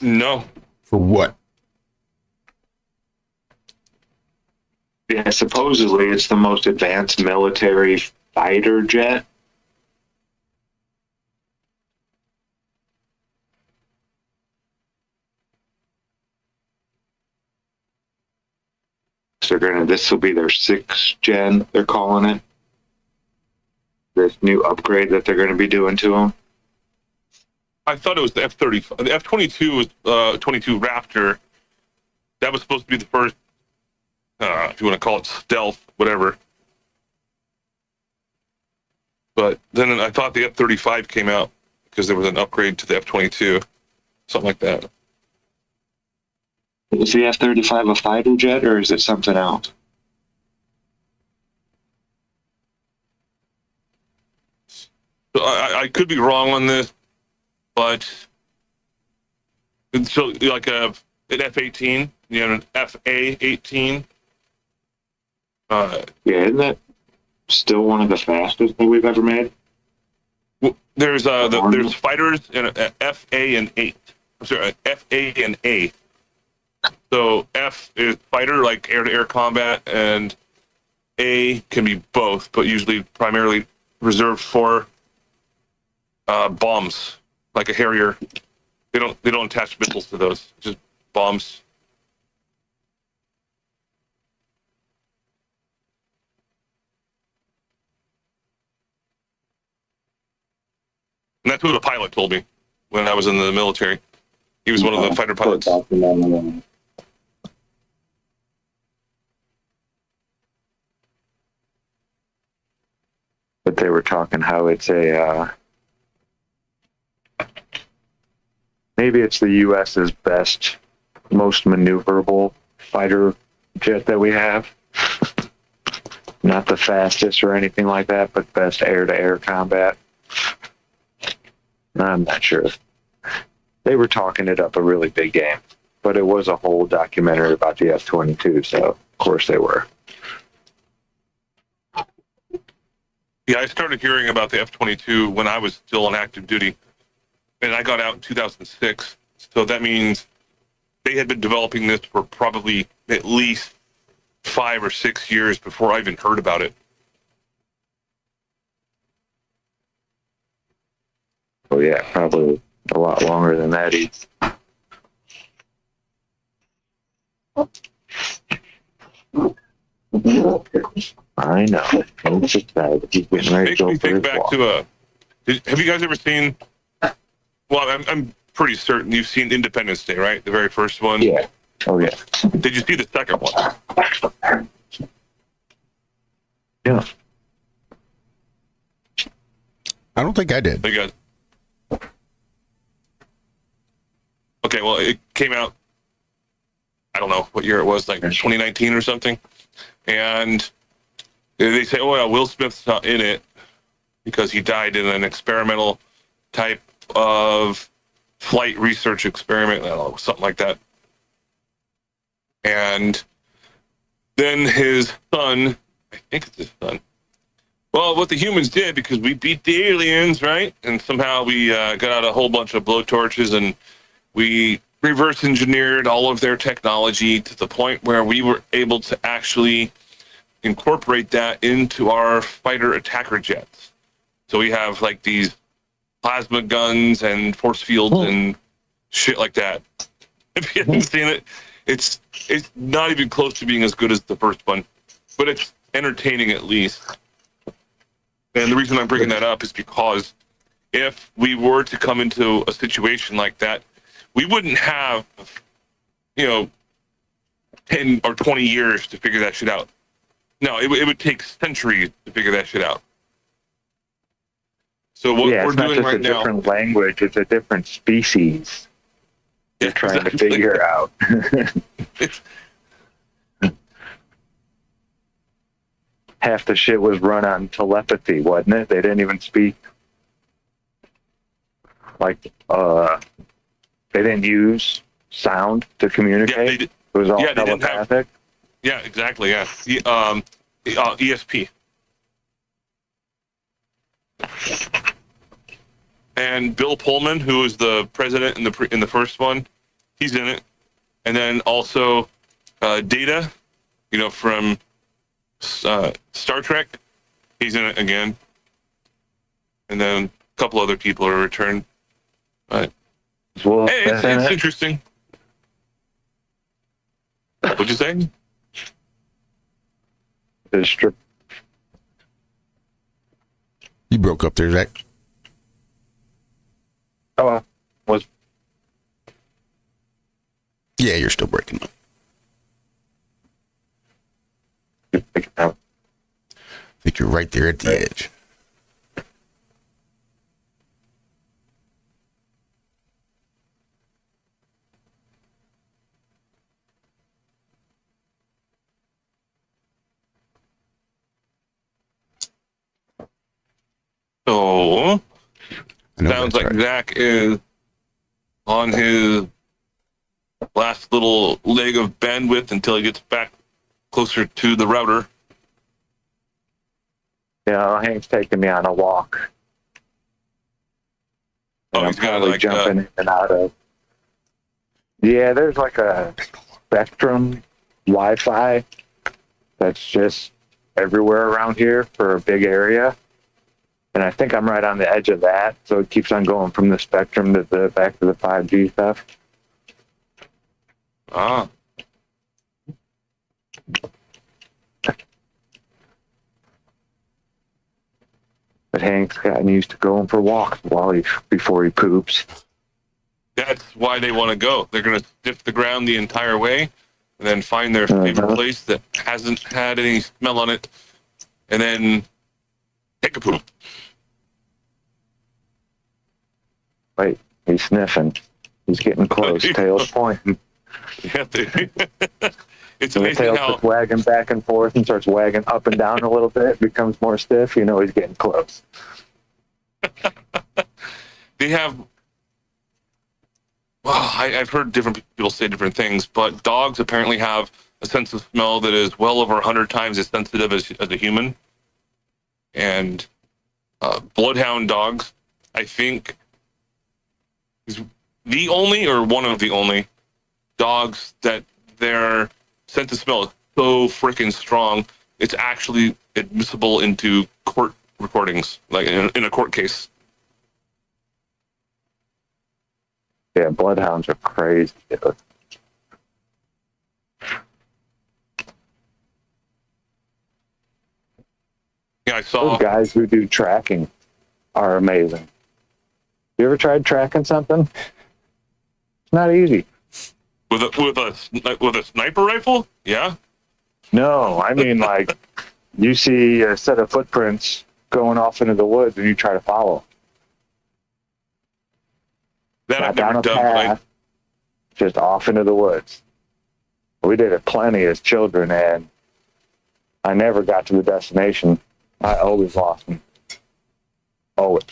No. For what? Yeah, supposedly it's the most advanced military fighter jet. So this will be their 6th gen, they're calling it. This new upgrade that they're going to be doing to them. I thought it was the F-35. The F-22 was 22 Raptor. That was supposed to be the first, if you want to call it stealth, whatever. But then I thought the F-35 came out because there was an upgrade to the F-22, something like that. Is the F-35 a fighter jet or is it something else? So I could be wrong on this, but so like an F-18, you know, an FA-18. Yeah, isn't that still one of the fastest that we've ever made? Well, there's fighters in FA and 8. I'm sorry, FA and A. So F is fighter, like air-to-air combat, and A can be both, but usually primarily reserved for bombs, like a Harrier. They don't attach missiles to those, just bombs. And that's what a pilot told me when I was in the military. He was one of the fighter pilots. But they were talking how it's a maybe it's the U.S.'s best, most maneuverable fighter jet that we have. Not the fastest or anything like that, but best air-to-air combat. I'm not sure. They were talking it up a really big game, but it was a whole documentary about the F-22, so of course they were. Yeah, I started hearing about the F-22 when I was still on active duty, and I got out in 2006. So that means they had been developing this for probably at least 5 or 6 years before I even heard about it. Oh yeah, probably a lot longer than that. I know. He's getting ready to go Makes me for think his back walk. to have you guys ever seen? Well, I'm pretty certain you've seen Independence Day, right? The very first one. Yeah. Oh yeah. Did you see the second one? Yeah. I don't think I did. You guys. Okay, well, it came out, I don't know what year it was, like 2019 or something. And they say, oh, yeah, Will Smith's not in it because he died in an experimental type of flight research experiment, I don't know, something like that. And then his son, I think it's his son, well, what the humans did, because we beat the aliens, right? And somehow we got out a whole bunch of blowtorches and we reverse engineered all of their technology to the point where we were able to actually incorporate that into our fighter attacker jets. So we have like these plasma guns and force fields and shit like that. If you haven't seen it, it's not even close to being as good as the first one, but it's entertaining at least. And the reason I'm bringing that up is because if we were to come into a situation like that, we wouldn't have, 10 or 20 years to figure that shit out. No, it would take centuries to figure that shit out. So what we're doing right now, it's not just a different language; it's a different species. You're trying to figure out. Half the shit was run on telepathy, wasn't it? They didn't even speak. Like, they didn't use sound to communicate. It was all telepathic. Yeah, exactly. Yeah, ESP. And Bill Pullman, who was the president in the first one, he's in it. And then also Data, from Star Trek. He's in it again. And then a couple other people are returned. But Well, hey, it's interesting. What'd you say? You broke up there, Zach. Oh, was. Yeah, you're still breaking up. I think you're right there at the edge. So, sounds like Zack is on his last little leg of bandwidth until he gets back closer to the router. Yeah, Hank's taking me on a walk. And I'm probably jumping in and out of. Yeah, there's like a Spectrum Wi-Fi that's just everywhere around here for a big area. And I think I'm right on the edge of that, so it keeps on going from the Spectrum to the back to the 5G stuff. Ah. But Hank's gotten used to going for walks before he poops. That's why they want to go. They're going to sniff the ground the entire way and then find their favorite place that hasn't had any smell on it and then take a poop. Wait, he's sniffing. He's getting close. Tail's pointing. Yeah, it's when the amazing tail how starts wagging back and forth and starts wagging up and down a little bit, becomes more stiff, you know he's getting close. they have. Well, I've heard different people say different things, but dogs apparently have a sense of smell that is well over 100 times as sensitive as a human. And bloodhound dogs, I think, is the only or one of the only dogs that their sense of smell is so freaking strong, it's actually admissible into court recordings, like in a court case. Yeah, bloodhounds are crazy. Yeah, I saw those guys who do tracking are amazing. You ever tried tracking something? It's not easy. With a sniper rifle? Yeah. No, I mean like you see a set of footprints going off into the woods and you try to follow. That I've down never a done. path, just off into the woods. We did it plenty as children, and I never got to the destination. I always lost them. Always.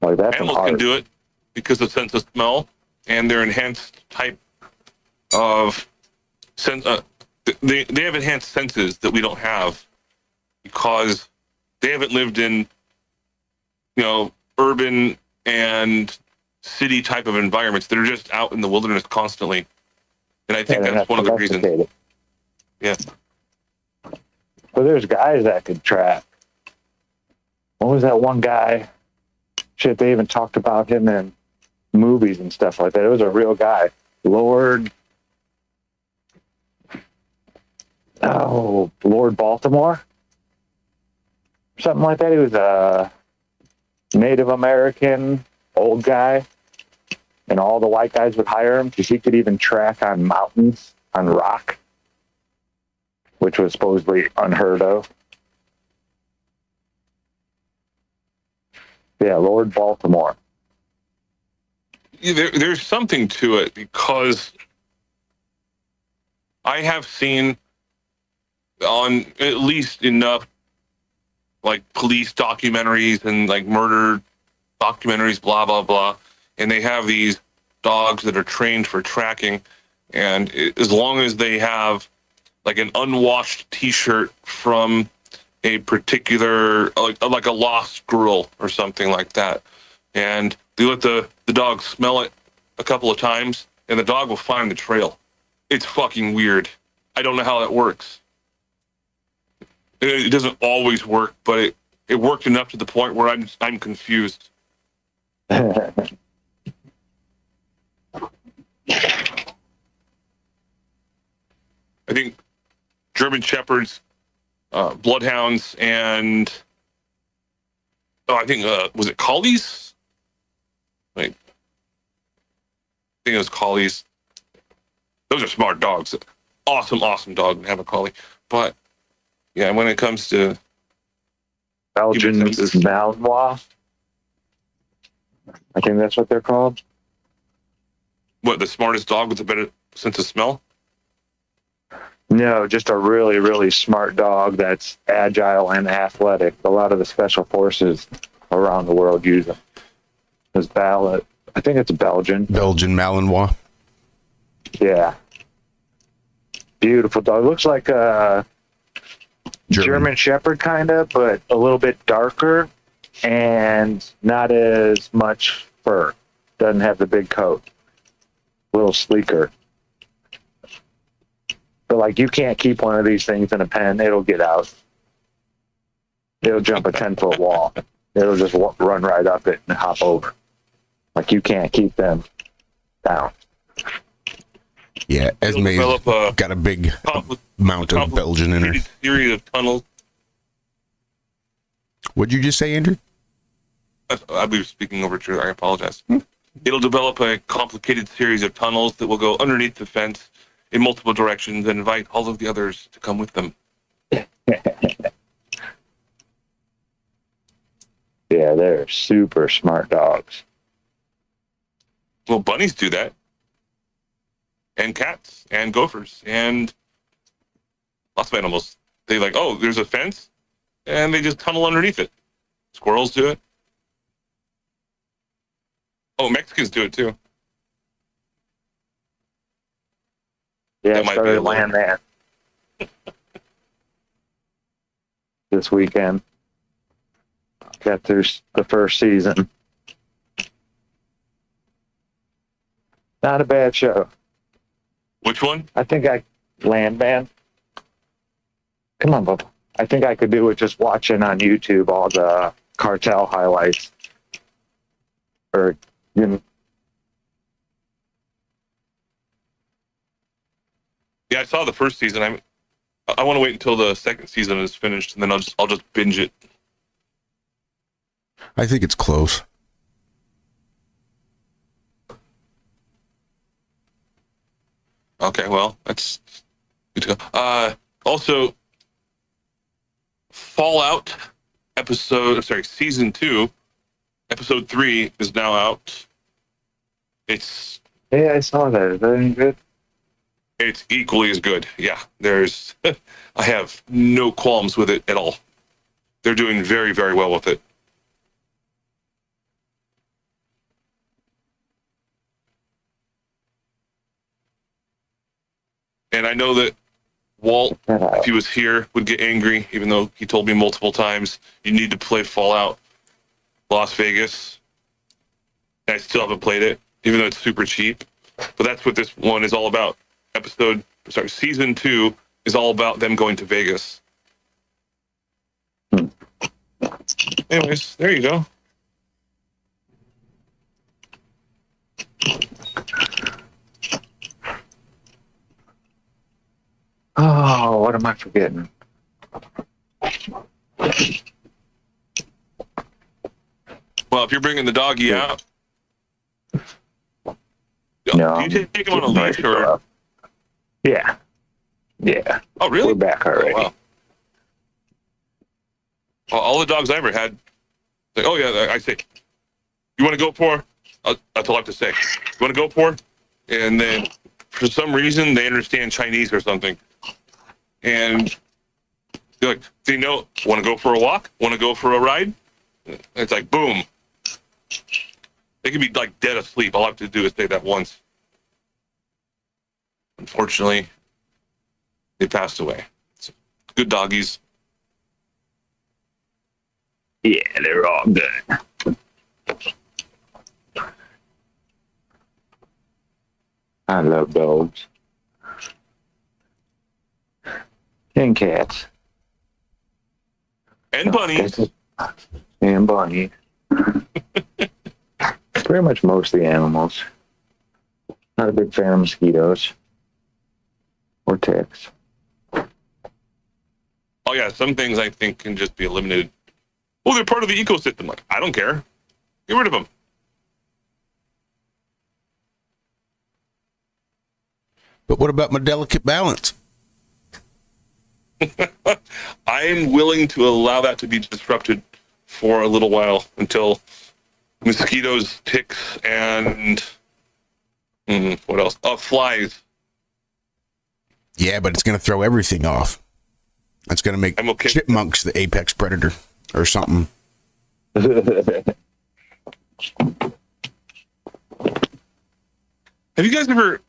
Like that's Animals can do it because of sense of smell and their enhanced type of sense. They have enhanced senses that we don't have because they haven't lived in, urban and city type of environments. They're just out in the wilderness constantly. And I think that's one of the reasons. Yeah. But there's guys that could track. What was that one guy? Shit, they even talked about him in movies and stuff like that. It was a real guy. Lord Baltimore? Something like that. He was a Native American old guy, and all the white guys would hire him because he could even track on mountains, on rock, which was supposedly unheard of. Yeah, Lord Baltimore. There's something to it because I have seen on at least enough like police documentaries and like murder documentaries, blah, blah, blah. And they have these dogs that are trained for tracking. And as long as they have like an unwashed T-shirt from a particular, like a lost squirrel or something like that, and they let the dog smell it a couple of times, and the dog will find the trail. It's fucking weird. I don't know how that works. It doesn't always work, but it worked enough to the point where I'm confused. I think German Shepherds, Bloodhounds, and I think was it Collies? Wait, I think it was Collies. Those are smart dogs. Awesome dog to have a collie. But yeah, when it comes to Belgian Malinois, I think that's what they're called. what, the smartest dog with a better sense of smell? No, just a really, really smart dog that's agile and athletic. A lot of the special forces around the world use them. There's Ballot. I think it's Belgian. Belgian Malinois. Yeah. Beautiful dog. Looks like a German Shepherd kind of, but a little bit darker and not as much fur. Doesn't have the big coat. A little sleeker. But like, you can't keep one of these things in a pen. It'll get out. It'll jump a 10-foot wall. It'll just run right up it and hop over. Like, you can't keep them down. Yeah, Esme's got a big amount of Belgian in her. Series of tunnels. What'd you just say, Andrew? I was speaking over to. I apologize. It'll develop a complicated series of tunnels that will go underneath the fence in multiple directions and invite all of the others to come with them. Yeah, they're super smart dogs. Well, bunnies do that. And cats and gophers and lots of animals. They like, oh, there's a fence, and they just tunnel underneath it. Squirrels do it. Oh, Mexicans do it too. Yeah, I started land there this weekend. Got through the first season. Not a bad show. Which one? I think Landman. Come on, Bubba. I think I could do it just watching on YouTube all the cartel highlights. Or, you know. Yeah, I saw the first season. I want to wait until the second season is finished, and then I'll just binge it. I think it's close. Okay, well, that's good to go. Also, Fallout season 2, episode 3 is now out. It's Yeah, I saw that. Is that any good? It's equally as good. Yeah, there's. I have no qualms with it at all. They're doing very, very well with it. And I know that Walt, if he was here, would get angry, even though he told me multiple times, you need to play Fallout Las Vegas. And I still haven't played it, even though it's super cheap. But that's what this one is all about. Season 2 is all about them going to Vegas. Anyways, there you go. Oh, what am I forgetting? Well, if you're bringing the doggy out, No, do you take him on a leash or? Yeah. Yeah. Oh, really? We're back already. Oh, wow. Well, all the dogs I ever had, like, oh yeah, I say, you want to go for? That's all I have to say. You want to go for? And then, for some reason, they understand Chinese or something, and they're like, they know, want to go for a walk? Want to go for a ride? And it's like, boom. They can be like dead asleep. All I have to do is say that once. Unfortunately, they passed away. So, good doggies. Yeah, they're all good. I love dogs. And cats. And bunnies. And bunnies. Pretty much mostly animals. Not a big fan of mosquitoes or ticks. Oh yeah, some things I think can just be eliminated. Well, they're part of the ecosystem. Like, I don't care. Get rid of them. But what about my delicate balance? I'm willing to allow that to be disrupted for a little while until mosquitoes, ticks, and what else? Flies. Yeah, but it's going to throw everything off. It's going to make chipmunks the apex predator or something. Have you guys ever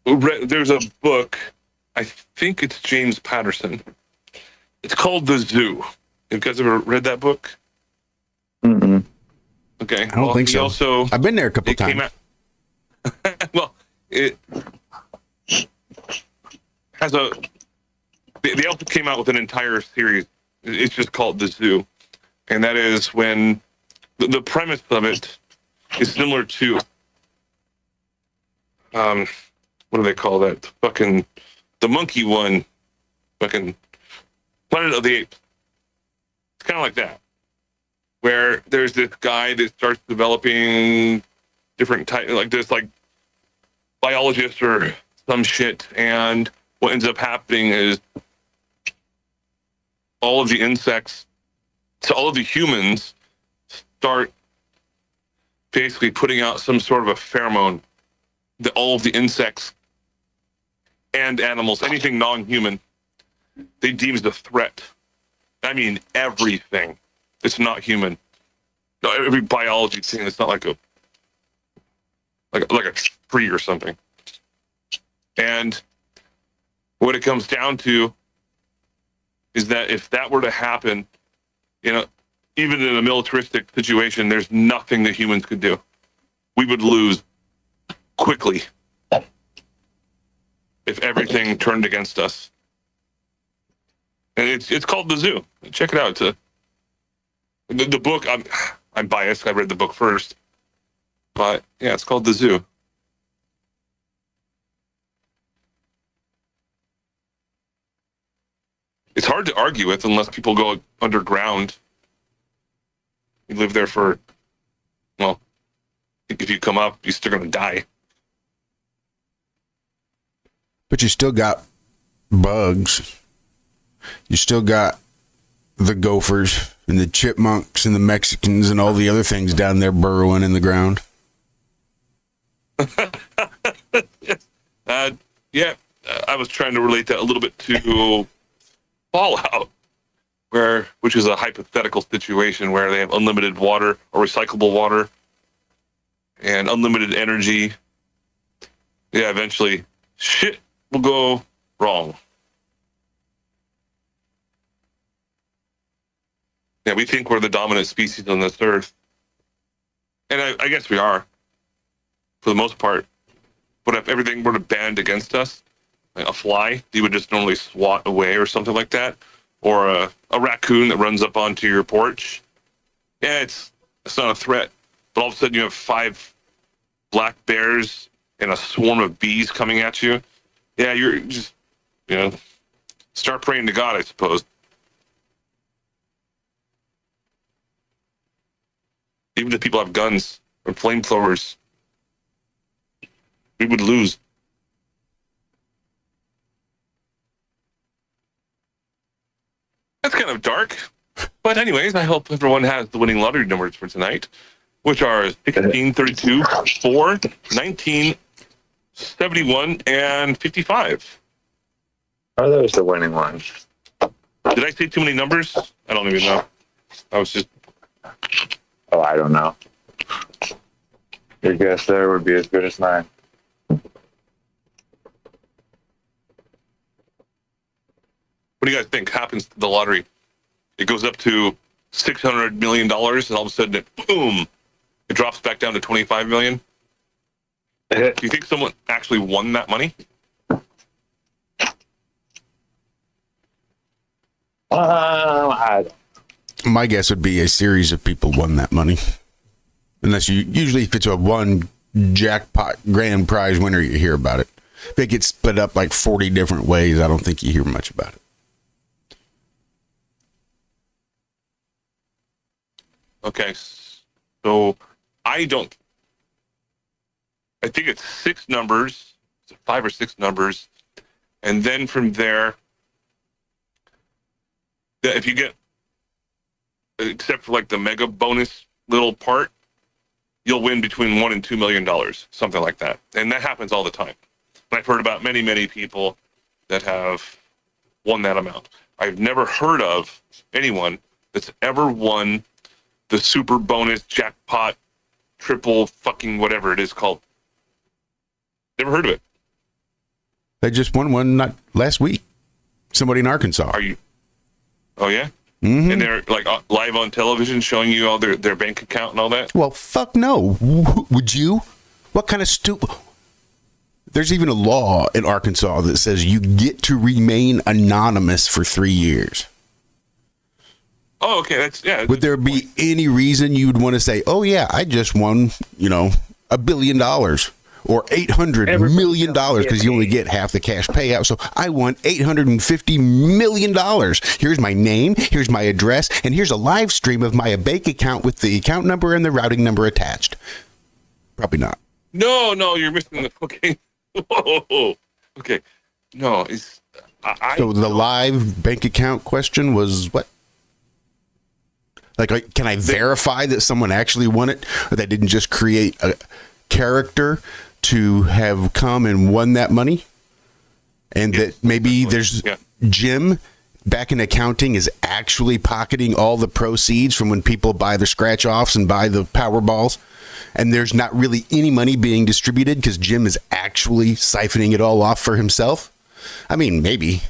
read? There's a book. I think it's James Patterson. It's called The Zoo. Have you guys ever read that book? Mm-mm. Okay. I don't think so. Also, I've been there a couple times. Well, it has a. They also came out with an entire series. It's just called The Zoo, and that is when the premise of it is similar to what do they call that? Fucking the monkey one, fucking Planet of the Apes. It's kind of like that, where there's this guy that starts developing different type, like this, like biologist or some shit, and what ends up happening is all of the insects, so all of the humans start basically putting out some sort of a pheromone that all of the insects and animals, anything non-human, they deem as a threat. I mean, everything. It's not human. No, every biology thing. It's not like a tree or something. And what it comes down to is that if that were to happen, even in a militaristic situation, there's nothing that humans could do. We would lose quickly if everything turned against us. And it's called The Zoo. Check it out. The book. I'm biased. I read the book first, but yeah, it's called The Zoo. It's hard to argue with unless people go underground. You live there for, well, if you come up, you're still going to die. But you still got bugs. You still got the gophers and the chipmunks and the Mexicans and all the other things down there burrowing in the ground. Yeah, I was trying to relate that a little bit to Fallout, which is a hypothetical situation where they have unlimited water or recyclable water and unlimited energy. Yeah, eventually shit will go wrong. Yeah, we think we're the dominant species on this earth. And I guess we are, for the most part. But if everything were to band against us, like a fly, you would just normally swat away or something like that. Or a raccoon that runs up onto your porch. Yeah, it's not a threat. But all of a sudden you have 5 black bears and a swarm of bees coming at you. Yeah, you're just, start praying to God, I suppose. Even if people have guns or flamethrowers, we would lose. That's kind of dark. But anyways, I hope everyone has the winning lottery numbers for tonight, which are 16, 32, 4, 19, 71, and 55. Are those the winning ones? Did I say too many numbers? I don't even know. I was just... Oh, I don't know. Your guess there would be as good as mine. What do you guys think happens to the lottery? It goes up to $600 million, and all of a sudden, boom, it drops back down to $25 million. Do you think someone actually won that money? My guess would be a series of people won that money. Unless usually if it's a one jackpot grand prize winner, you hear about it. If it gets split up like 40 different ways, I don't think you hear much about it. Okay, so I think it's 6 numbers, 5 or 6 numbers, and then from there, if you get, except for like the mega bonus little part, you'll win between $1 and $2 million, something like that, and that happens all the time. And I've heard about many, many people that have won that amount. I've never heard of anyone that's ever won the super bonus jackpot triple fucking whatever it is called. Never heard of it. They just won one not last week. Somebody in Arkansas. Are you? Oh yeah. Mm-hmm. And they're like live on television showing you all their bank account and all that. Well, fuck no. Would you? What kind of stupid? There's even a law in Arkansas that says you get to remain anonymous for 3 years. Oh, okay. That's yeah. Would there be any reason you would want to say, "Oh yeah, I just won, $1 billion or $800 million," because you only get half the cash payout? So I won $850 million. Here's my name, here's my address, and here's a live stream of my bank account with the account number and the routing number attached. Probably not. No, you're missing the okay. Whoa. Okay. No, it's. So the live bank account question was what? Like, can I verify that someone actually won it, or they didn't just create a character to have come and won that money? And that maybe there's Jim back in accounting is actually pocketing all the proceeds from when people buy the scratch offs and buy the Powerballs, and there's not really any money being distributed because Jim is actually siphoning it all off for himself. I mean, maybe.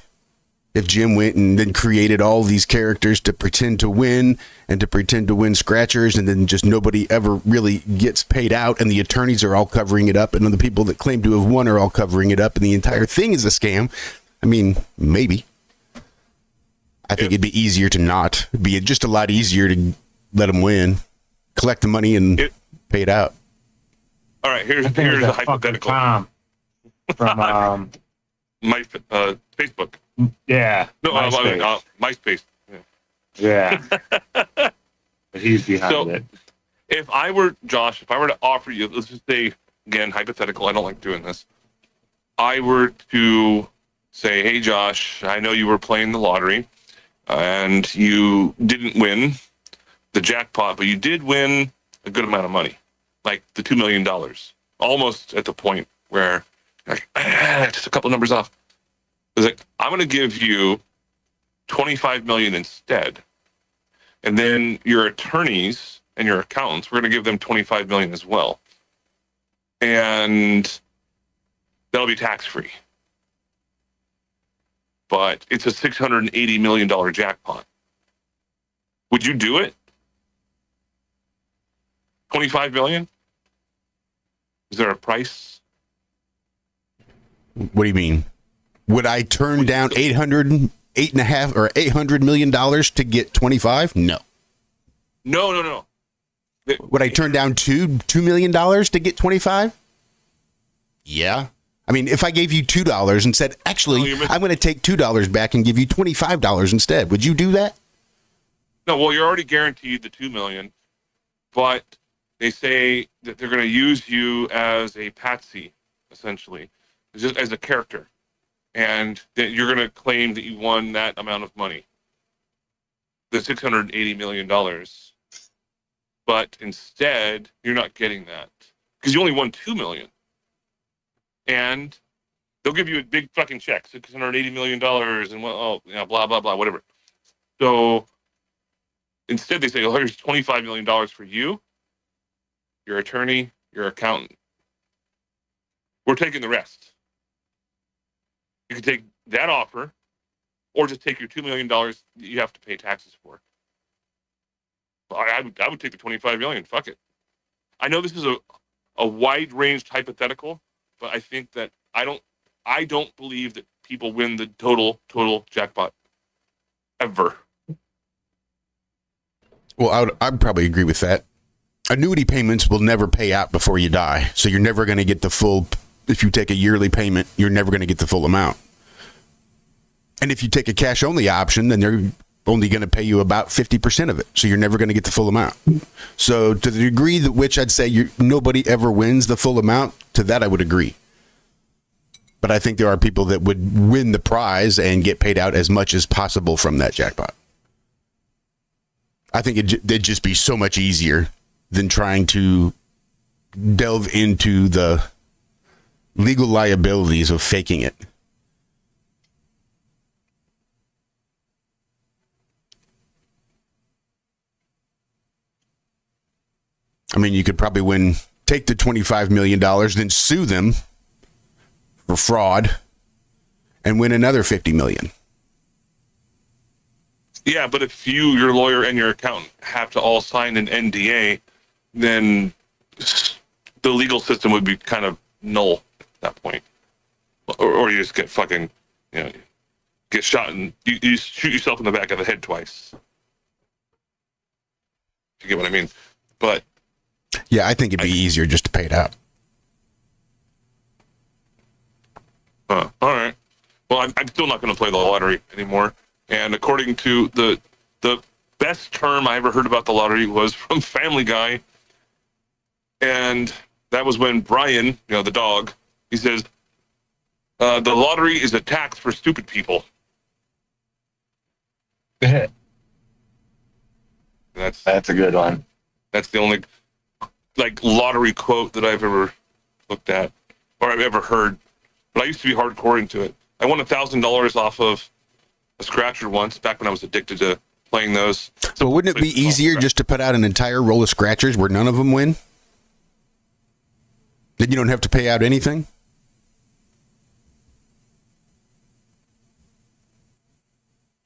If Jim went and then created all these characters to pretend to win and to pretend to win scratchers, and then just nobody ever really gets paid out, and the attorneys are all covering it up, and the people that claim to have won are all covering it up, and the entire thing is a scam. I mean, maybe. I think it'd be easier to not. It'd be just a lot easier to let them win, collect the money, and pay it out. All right, here's a hypothetical. Tom from my Facebook. Yeah. No, MySpace. MySpace. Yeah. But he's behind it. If I were Josh, if I were to offer you, let's just say again, hypothetical. I don't like doing this. I were to say, hey, Josh, I know you were playing the lottery, and you didn't win the jackpot, but you did win a good amount of money, like the $2 million, almost at the point where, like, just a couple numbers off. It's like, I'm going to give you $25 million instead, and then your attorneys and your accountants, we're going to give them $25 million as well, and that'll be tax free. But it's a $680 million jackpot. Would you do it? 25 million? Is there a price? What do you mean? Would I turn down $800 million to get 25? No. No. Would I turn down $2 million to get 25? Yeah. I mean, if I gave you $2 and said, actually, I'm going to take $2 back and give you $25 instead, would you do that? No, well, you're already guaranteed the $2 million, but they say that they're going to use you as a patsy, essentially, just as a character, and that you're going to claim that you won that amount of money, the $680 million, but instead, you're not getting that because you only won $2 million. And they'll give you a big fucking check, $680 million, and blah, blah, blah, whatever. So instead they say, oh, here's $25 million for you, your attorney, your accountant. We're taking the rest. You can take that offer, or just take your $2 million that you have to pay taxes for. I would take the $25 million. Fuck it. I know this is a wide-ranged hypothetical, but I think that I don't believe that people win the total jackpot ever. Well, I'd probably agree with that. Annuity payments will never pay out before you die. So you're never going to get the full, if you take a yearly payment, you're never going to get the full amount. And if you take a cash only option, then they're only going to pay you about 50% of it. So you're never going to get the full amount. So to the degree that which I'd say nobody ever wins the full amount, to that I would agree. But I think there are people that would win the prize and get paid out as much as possible from that jackpot. I think it'd just be so much easier than trying to delve into the legal liabilities of faking it. I mean, you could probably take the $25 million, then sue them for fraud and win another $50 million. Yeah, but if you, your lawyer, and your accountant have to all sign an NDA, then the legal system would be kind of null at that point. Or you just get fucking, get shot and you shoot yourself in the back of the head twice. You get what I mean? But yeah, I think it'd be easier just to pay it out. All right. Well, I'm still not going to play the lottery anymore. And according to the best term I ever heard about the lottery was from Family Guy. And that was when Brian, the dog, he says, the lottery is a tax for stupid people. That's a good one. That's the only lottery quote that I've ever looked at or I've ever heard. But I used to be hardcore into it. I won $1,000 off of a scratcher once back when I was addicted to playing those. So wouldn't it be easier just to put out an entire roll of scratchers where none of them win? Then you don't have to pay out anything?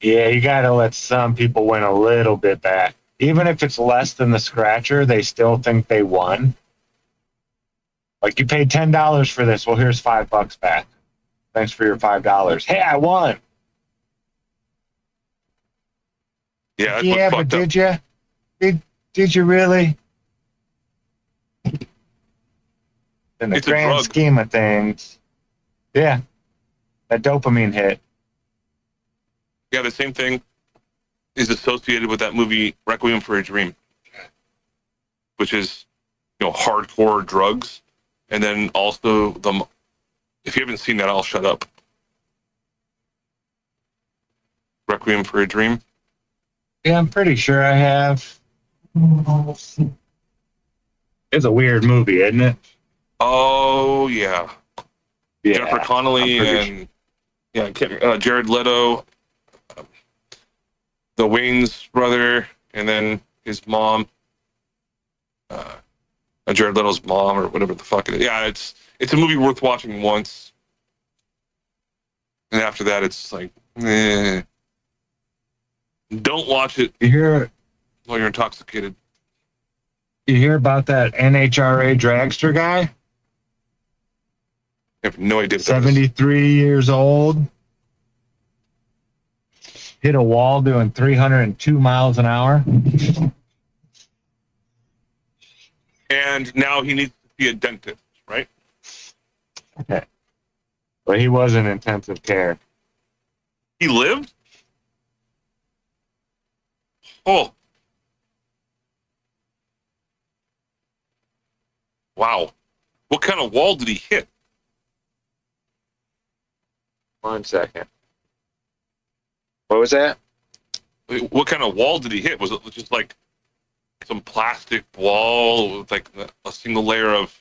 Yeah, you got to let some people win a little bit back. Even if it's less than the scratcher, they still think they won. Like, you paid $10 for this. Well, here's $5 back. Thanks for your $5. Hey, I won. Yeah, that's yeah, but did you? Did you really? In the grand scheme of things, yeah, that dopamine hit. Yeah, the same thing is associated with that movie Requiem for a Dream, which is, hardcore drugs. And then also if you haven't seen that, I'll shut up. Requiem for a Dream. Yeah, I'm pretty sure I have. It's a weird movie, isn't it? Oh, yeah. Jennifer Connelly and Jared Leto, the Wayne's brother, and then his mom, Jared Leto's mom, or whatever the fuck it is. Yeah, it's a movie worth watching once. And after that, it's like, don't watch it while you're intoxicated. You hear about that NHRA dragster guy? I have no idea. 73 years old. Hit a wall doing 302 miles an hour. And now he needs to be a dentist, right? Okay. But he was in intensive care. He lived? Oh. Wow. What kind of wall did he hit? 1 second. What was that? What kind of wall did he hit? Was it just like some plastic wall with like a single layer of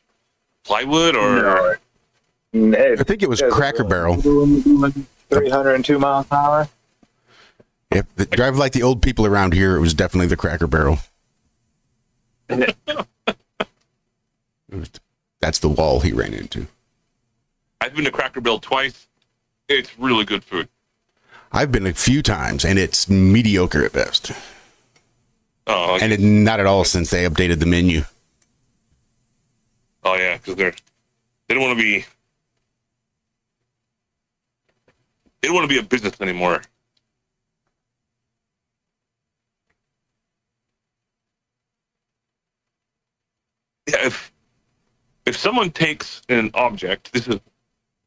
plywood, or? No. I think it was Cracker Barrel. 302 miles an hour? If drive like the old people around here, it was definitely the Cracker Barrel. That's the wall he ran into. I've been to Cracker Barrel twice. It's really good food. I've been a few times, and it's mediocre at best. Oh, okay. And not at all since they updated the menu. Oh yeah, because they don't want to be. They don't want to be a business anymore. Yeah, if someone takes an object, this is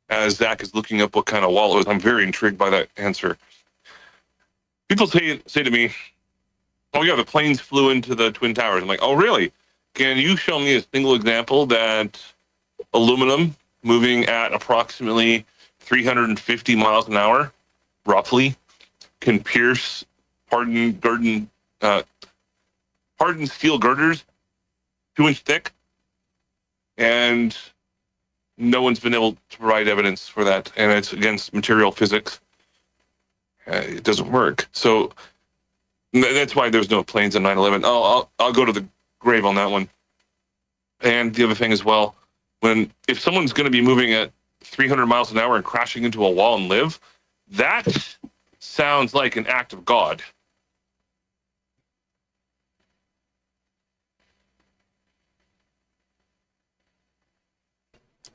as Zach is looking up what kind of wall it was. I'm very intrigued by that answer. People say to me, "Oh yeah, the planes flew into the Twin Towers." I'm like, "Oh really? Can you show me a single example that aluminum moving at approximately 350 miles an hour, roughly, can pierce hardened steel girders 2-inch thick?" And no one's been able to provide evidence for that, and it's against material physics. It doesn't work. So that's why there's no planes in 9/11. I'll go to the grave on that one. And the other thing as well, if someone's going to be moving at 300 miles an hour and crashing into a wall and live, that sounds like an act of God.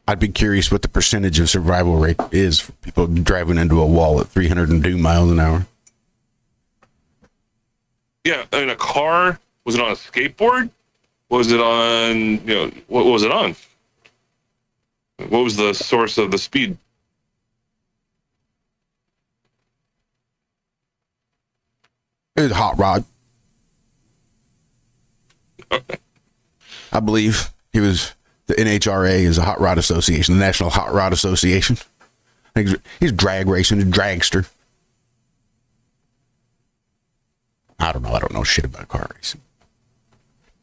I'd be curious what the percentage of survival rate is for people driving into a wall at 302 miles an hour. Yeah, in a car, was it on a skateboard? Was it on, what was it on? What was the source of the speed? It was a hot rod. Okay. I believe he was. The NHRA is a hot rod association, the National Hot Rod Association. I think he's drag racing, a dragster. I don't know. I don't know shit about car racing.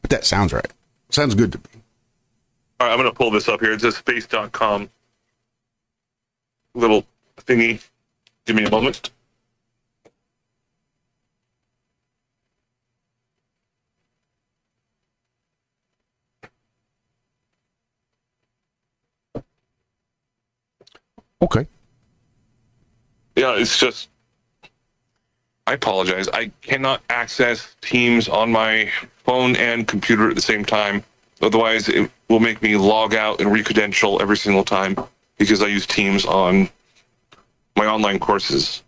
But that sounds right. Sounds good to me. All right, I'm going to pull this up here. It's a space.com little thingy. Give me a moment. Okay. Yeah, it's just, I apologize. I cannot access Teams on my phone and computer at the same time. Otherwise, it will make me log out and re-credential every single time because I use Teams on my online courses.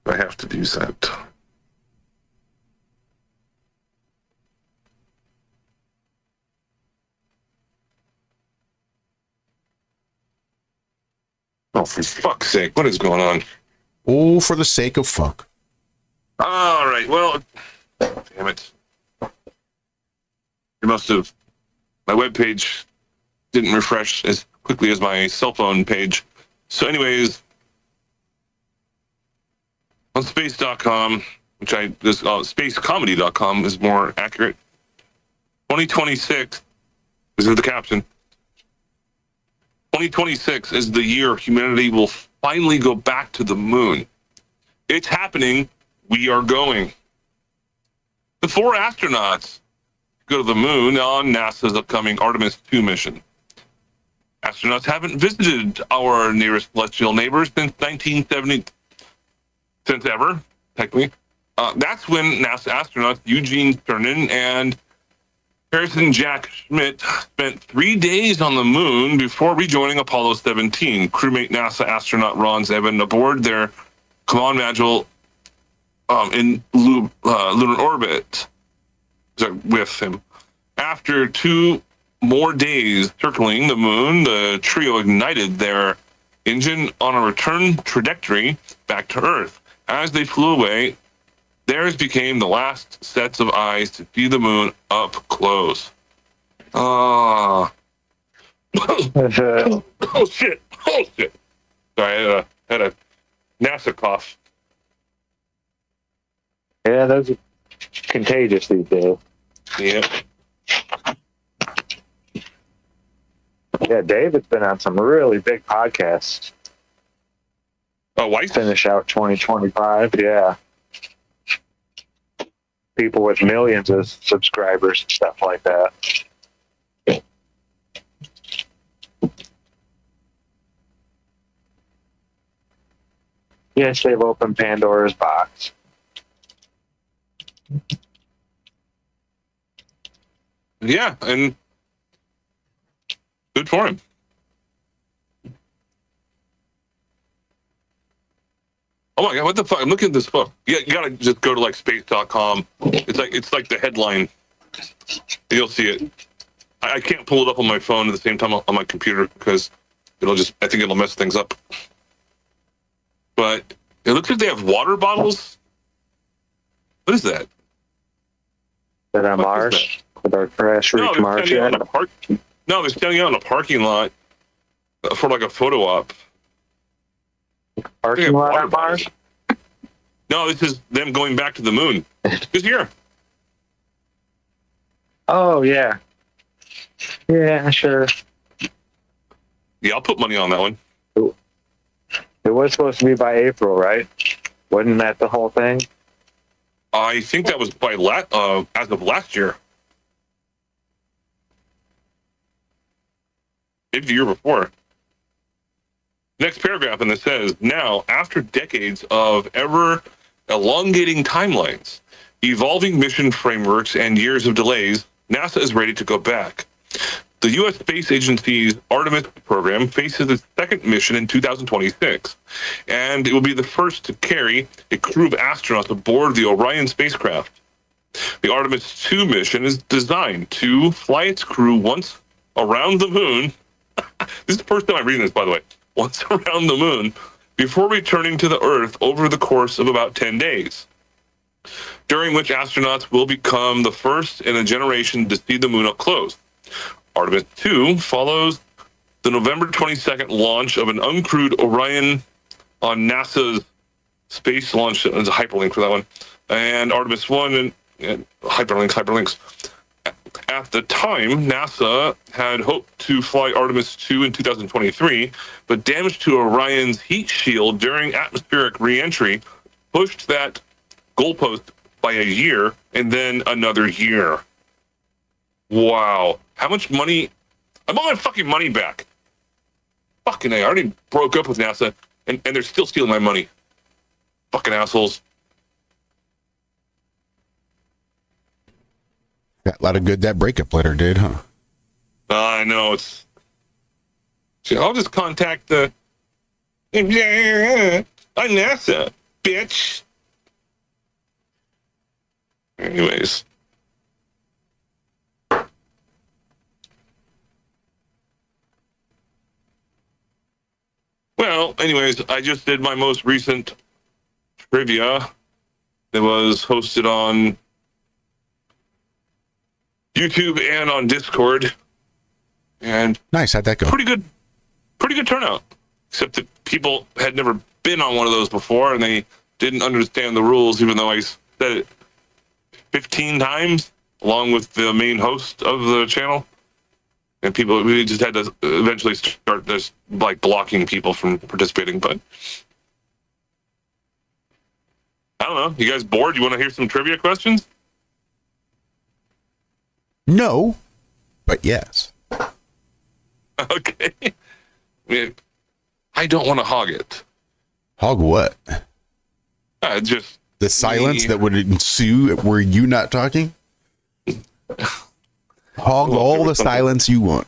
I have to use that. Oh, for fuck's sake, what is going on? Oh, for the sake of fuck. All right, well, damn it. You must have, my webpage didn't refresh as quickly as my cell phone page. So anyways, on space.com, which spacecomedy.com is more accurate. 2026, this is the caption. 2026 is the year humanity will finally go back to the moon. It's happening. We are going. The 4 astronauts go to the moon on NASA's upcoming Artemis 2 mission. Astronauts haven't visited our nearest celestial neighbors since 1970, since ever, technically. That's when NASA astronauts Eugene Cernan and Harrison Jack Schmitt spent 3 days on the moon before rejoining Apollo 17. Crewmate NASA astronaut Ron Zevin aboard their command module in lunar orbit with him. After 2 more days circling the moon, the trio ignited their engine on a return trajectory back to Earth. As they flew away, theirs became the last sets of eyes to see the moon up close. Oh, shit. Oh, shit. Sorry, I had a NASA cough. Yeah, those are contagious these days. Yeah. Yeah, David's been on some really big podcasts. Oh, why? Finish out 2025, yeah. People with millions of subscribers and stuff like that. Yes, they've opened Pandora's box. Yeah, and good for him. Oh my god, what the fuck? I'm looking at this book. You gotta just go to like space.com. It's like the headline You'll see it. I can't pull it up on my phone at the same time on my computer because I think it'll mess things up. But it looks like they have water bottles. What is that? That on Mars? With our crash reach Mars yet? No, they're standing out in a parking lot for like a photo op. Parking lot on Mars? No, this is them going back to the moon. Just here. Oh, yeah. Yeah, sure. Yeah, I'll put money on that one. It was supposed to be by April, right? Wasn't that the whole thing? I think that was by as of last year. Maybe the year before. Next paragraph, and it says, now, after decades of ever elongating timelines, evolving mission frameworks, and years of delays, NASA is ready to go back. The U.S. Space Agency's Artemis program faces its second mission in 2026, and it will be the first to carry a crew of astronauts aboard the Orion spacecraft. The Artemis 2 mission is designed to fly its crew once around the moon. This is the first time I'm reading this, by the way. Once around the moon, before returning to the Earth over the course of about 10 days, during which astronauts will become the first in a generation to see the moon up close. Artemis 2 follows the November 22nd launch of an uncrewed Orion on NASA's Space Launch. There's a hyperlink for that one. And Artemis 1 and hyperlinks. At the time, NASA had hoped to fly Artemis 2 in 2023, but damage to Orion's heat shield during atmospheric re-entry pushed that goalpost by a year and then another year. Wow. How much money? I want my fucking money back. Fucking A. I already broke up with NASA, and they're still stealing my money. Fucking assholes. Got a lot of good that breakup letter did, huh? I know. I'll just contact the... I'm NASA, bitch. Anyways. Well, anyways, I just did my most recent trivia. It was hosted on YouTube and on Discord. And nice, how'd that go? Pretty good turnout. Except that people had never been on one of those before and they didn't understand the rules, even though I said it 15 times along with the main host of the channel. And we just had to eventually start just like blocking people from participating. But I don't know. You guys bored? You want to hear some trivia questions? No, but yes. Okay. I don't want to hog it. Hog what? Just the silence that would ensue were you not talking? Hog all the silence you want.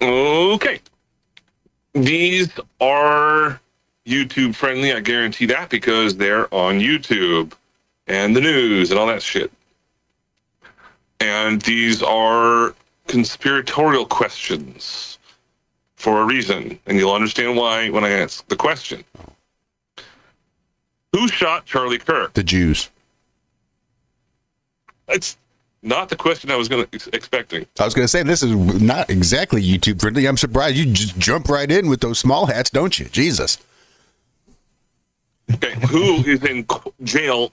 Okay. These are YouTube friendly, I guarantee that, because they're on YouTube and the news and all that shit. And these are conspiratorial questions for a reason, and you'll understand why when I ask the question. Who shot Charlie Kirk? The Jews. It's not the question I was expecting. I was going to say, this is not exactly YouTube friendly. I'm surprised you just jump right in with those small hats, don't you? Jesus. Okay, who is in jail?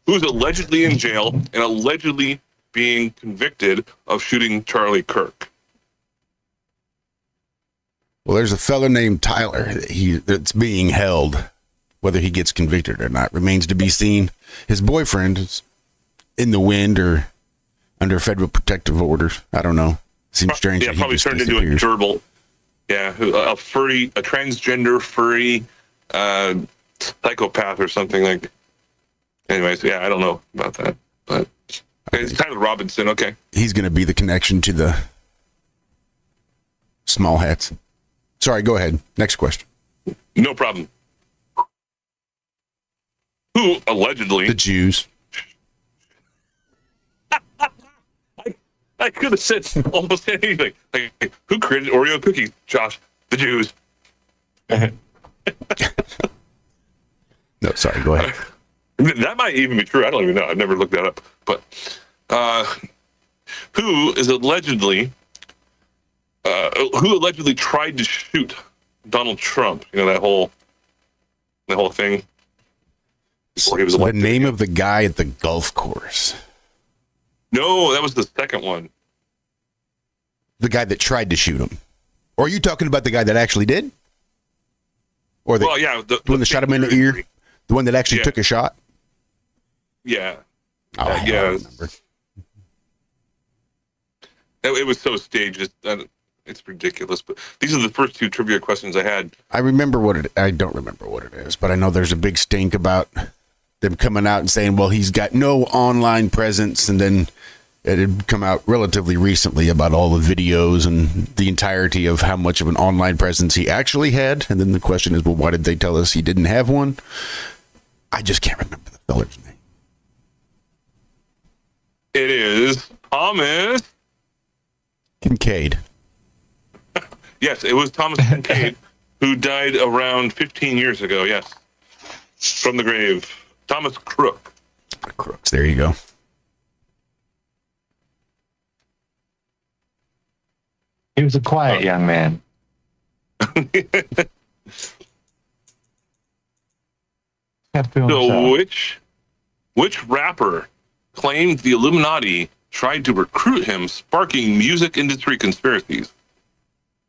Who's allegedly in jail and allegedly being convicted of shooting Charlie Kirk? Well, there's a fella named Tyler that's being held. Whether he gets convicted or not remains to be seen. His boyfriend is in the wind or under federal protective orders. I don't know. Seems strange. Yeah, probably turned into a gerbil. Yeah, a transgender furry psychopath or something like. Anyways, yeah, I don't know about that, but it's Tyler Robinson. Okay, he's going to be the connection to the small hats. Sorry, go ahead. Next question. No problem. Who allegedly the Jews I could have said almost anything. Like, who created Oreo cookies? Josh, the Jews. No, sorry, go ahead. That might even be true. I don't even know. I've never looked that up. But who allegedly tried to shoot Donald Trump? You know, that whole thing. Before he was The elected. name of the guy at the golf course. No, that was the second one. The guy that tried to shoot him. Or are you talking about the guy that actually did? Or the, Well, yeah, the one that shot him in the ear? The one that actually took a shot? Yeah. Oh, I yeah. don't remember. It was so staged. It's ridiculous. But these are the first two trivia questions I had. I don't remember what it is, but I know there's a big stink about them coming out and saying, well, he's got no online presence, and then it had come out relatively recently about all the videos and the entirety of how much of an online presence he actually had. And then the question is, well, why did they tell us he didn't have one? I just can't remember the feller's name. It is Thomas Kincaid. Yes, it was Thomas Kincaid, who died around 15 years ago. Yes, from the grave. Thomas Crook. Crooks. There you go. He was a quiet young man. So which rapper claimed the Illuminati tried to recruit him, sparking music industry conspiracies? Is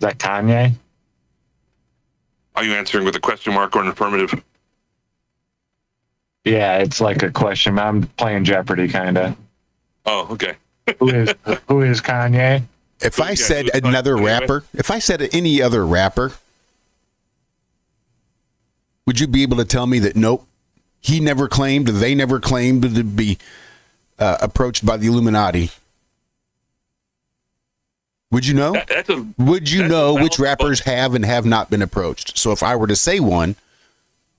that Kanye? Are you answering with a question mark or an affirmative? Yeah, it's like a question. I'm playing Jeopardy, kind of. Oh, okay. Who is Kanye? If I said another rapper, if I said any other rapper, would you be able to tell me that nope, he never claimed, they never claimed to be approached by the Illuminati? Would you know? Would you know which rappers have and have not been approached? So if I were to say one,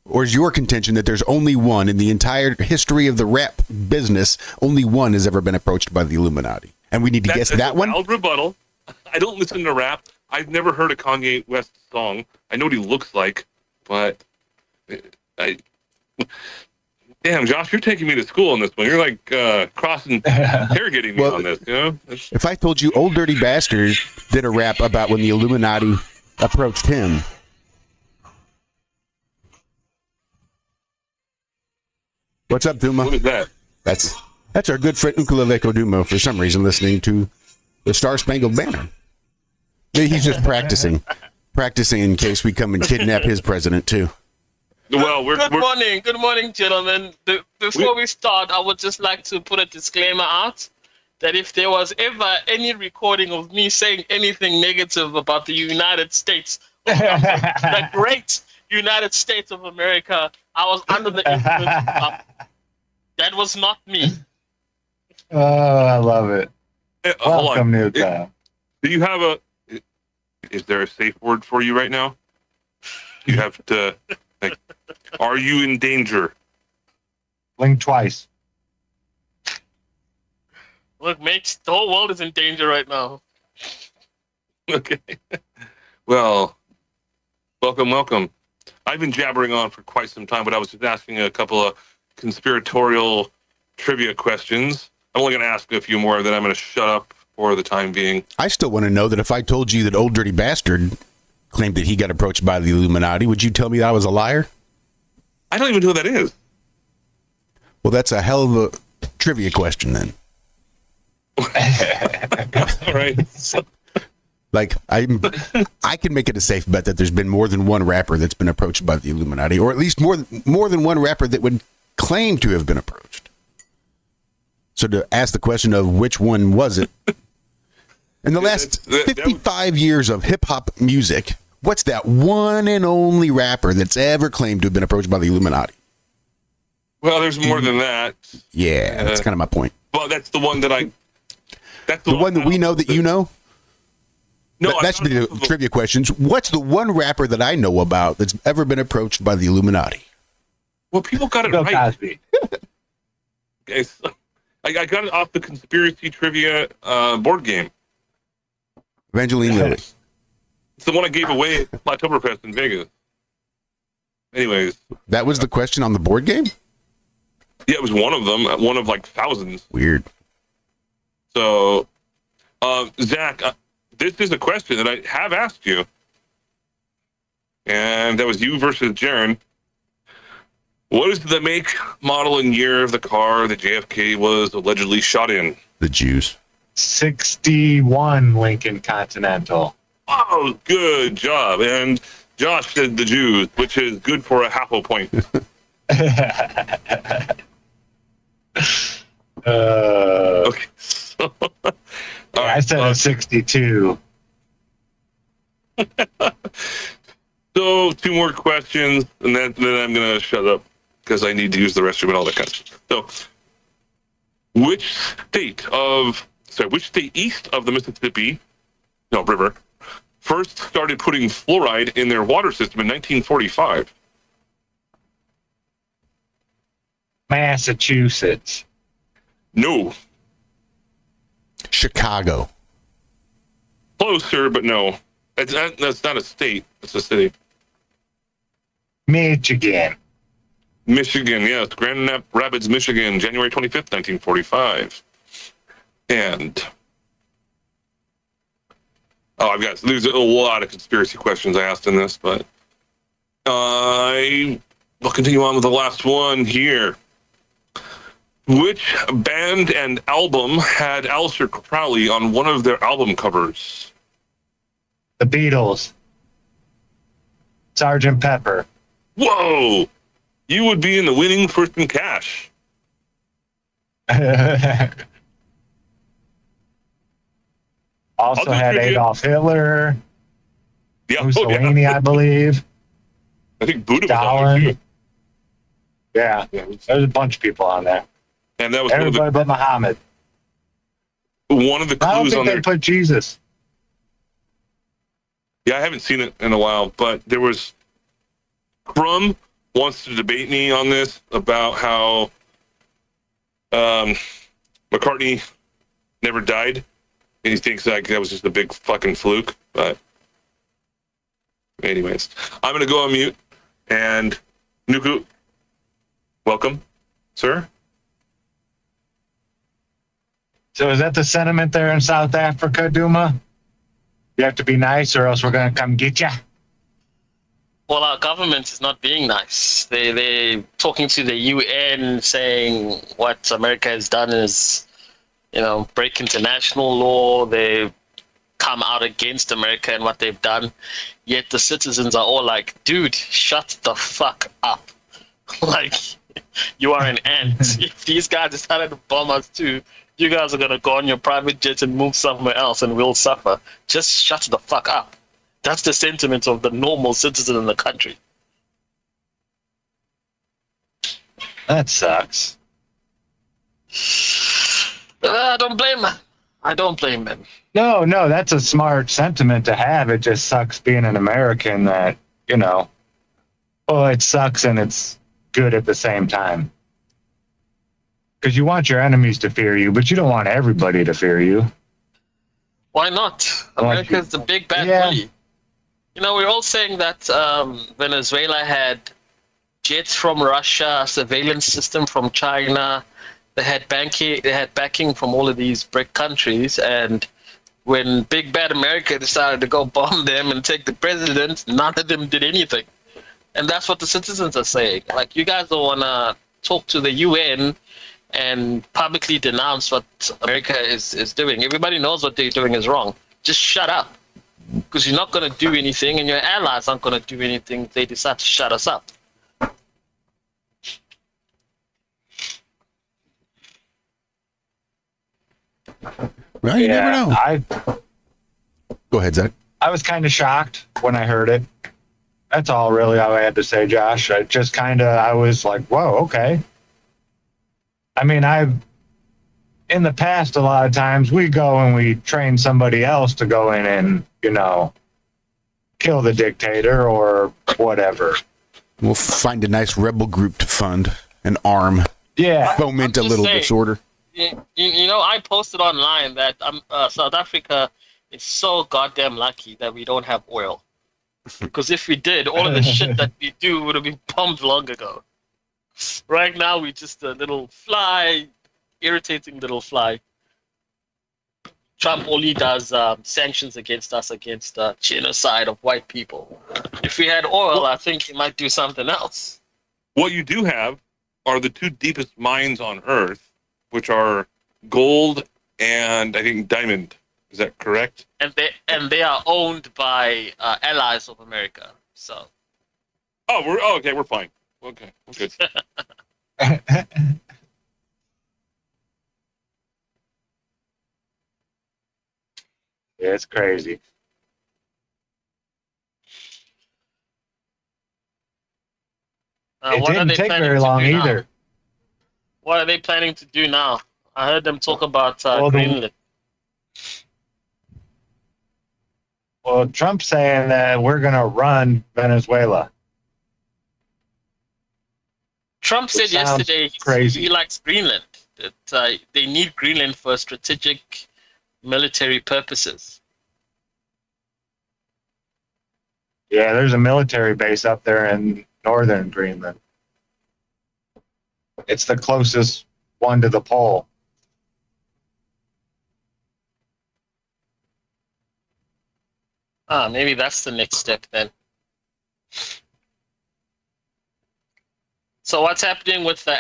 or is your contention that there's only one in the entire history of the rap business, only one has ever been approached by the Illuminati? And we need to guess that one? Wild rebuttal. I don't listen to rap. I've never heard a Kanye West song. I know what he looks like, but damn, Josh, you're taking me to school on this one. You're like interrogating me on this, you know? If I told you Old Dirty Bastard did a rap about when the Illuminati approached him. What's up, Duma? What is that? That's our good friend Ukuleleko Dumo, for some reason, listening to the Star Spangled Banner. He's just practicing in case we come and kidnap his president, too. Well, Good morning, gentlemen. Before we start, I would just like to put a disclaimer out that if there was ever any recording of me saying anything negative about the United States, the great United States of America, I was under the influence of that was not me. Oh, I love it. Welcome, Newtown. Do you have is there a safe word for you right now? You have to, like, are you in danger? Blink twice. Look, mate, the whole world is in danger right now. Okay. Well, welcome. I've been jabbering on for quite some time, but I was just asking a couple of conspiratorial trivia questions. I'm only going to ask a few more, then I'm going to shut up for the time being. I still want to know that if I told you that Old Dirty Bastard claimed that he got approached by the Illuminati, would you tell me that I was a liar? I don't even know who that is. Well, that's a hell of a trivia question, then. All right. Like, I can make it a safe bet that there's been more than one rapper that's been approached by the Illuminati, or at least more than one rapper that would claim to have been approached. So to ask the question of which one was it, in the last 55 years of hip-hop music, what's that one and only rapper that's ever claimed to have been approached by the Illuminati? Well, there's more than that. Yeah, that's kind of my point. Well, that's the one that that's the one that we know that you know? No, that should be the trivia questions. What's the one rapper that I know about that's ever been approached by the Illuminati? Well, people got it right. Cosby. Okay, so, I got it off the conspiracy trivia board game. Evangeline Lilly. It's the one I gave away at Oktoberfest in Vegas. Anyways. That was the question on the board game? Yeah, it was one of them. One of like thousands. Weird. So, Zach, this is a question that I have asked you. And that was you versus Jaron. What is the make, model, and year of the car that JFK was allegedly shot in? The Jews. 61 Lincoln Continental. Oh, good job. And Josh said the Jews, which is good for a half a point. Okay. So, I said a 62. So, 2 more questions, and then I'm going to shut up because I need to use the restroom and all that kind of stuff. So, which state east of the Mississippi River first started putting fluoride in their water system in 1945? Massachusetts. No. Chicago. Closer, but no. That's not a state. It's a city. Michigan. Michigan, yes. Grand Rapids, Michigan, January 25th, 1945. And there's a lot of conspiracy questions I asked in this, but I will continue on with the last one here. Which band and album had Aleister Crowley on one of their album covers? The Beatles. Sgt. Pepper. Whoa! You would be in the winning first in cash. Also had Adolf Hitler. Yeah, Mussolini, I believe. I think Buddha Stalin. was on there too. Yeah, there's a bunch of people on there. And that was everybody but Muhammad. One of the clues I don't think on they there. put Jesus. Yeah, I haven't seen it in a while, but there was Crumb wants to debate me on this about how McCartney never died, and he thinks like that was just a big fucking fluke. But anyways, I'm gonna go on mute. And Nuku, welcome, sir. So is that the sentiment there in South Africa, Duma? You have to be nice or else we're going to come get you? Well, our government is not being nice. They're talking to the UN saying what America has done is, break international law. They've come out against America and what they've done. Yet the citizens are all like, dude, shut the fuck up. Like, you are an ant. If these guys decided to bomb us too, you guys are going to go on your private jets and move somewhere else and we'll suffer. Just shut the fuck up. That's the sentiment of the normal citizen in the country. That sucks. I don't blame them. I don't blame them. No, that's a smart sentiment to have. It just sucks being an American that, it sucks and it's good at the same time. Because you want your enemies to fear you, but you don't want everybody to fear you. Why not? America's the big bad bully. We're all saying that Venezuela had jets from Russia, surveillance system from China. They had backing from all of these BRIC countries, and when big bad America decided to go bomb them and take the president, none of them did anything. And that's what the citizens are saying. Like, you guys don't want to talk to the UN and publicly denounce what America is doing. Everybody knows what they're doing is wrong. Just shut up. Because you're not going to do anything, and your allies aren't going to do anything if they decide to shut us up. Well, you never know. Go ahead, Zach. I was kind of shocked when I heard it. That's all really I had to say, Josh. I was like, whoa, okay. I mean, in the past, a lot of times we go and we train somebody else to go in and, kill the dictator or whatever. We'll find a nice rebel group to fund and arm. Yeah. Foment a little disorder. I posted online that South Africa is so goddamn lucky that we don't have oil. Because if we did, all of the shit that we do would have been pumped long ago. Right now, we're just a little fly, irritating little fly. Trump only does sanctions against us against genocide of white people. If we had oil, I think he might do something else. What you do have are the two deepest mines on Earth, which are gold and I think diamond. Is that correct? And they are owned by allies of America. So. Oh, okay. We're fine. Okay, we're good. Yeah, it's crazy. It didn't take very long either. Now? What are they planning to do now? I heard them talk about Greenland. Well, Trump's saying that we're going to run Venezuela. Trump said yesterday he likes Greenland. That they need Greenland for strategic military purposes. Yeah, there's a military base up there in northern Greenland. It's the closest one to the pole. Maybe that's the next step then. So what's happening with the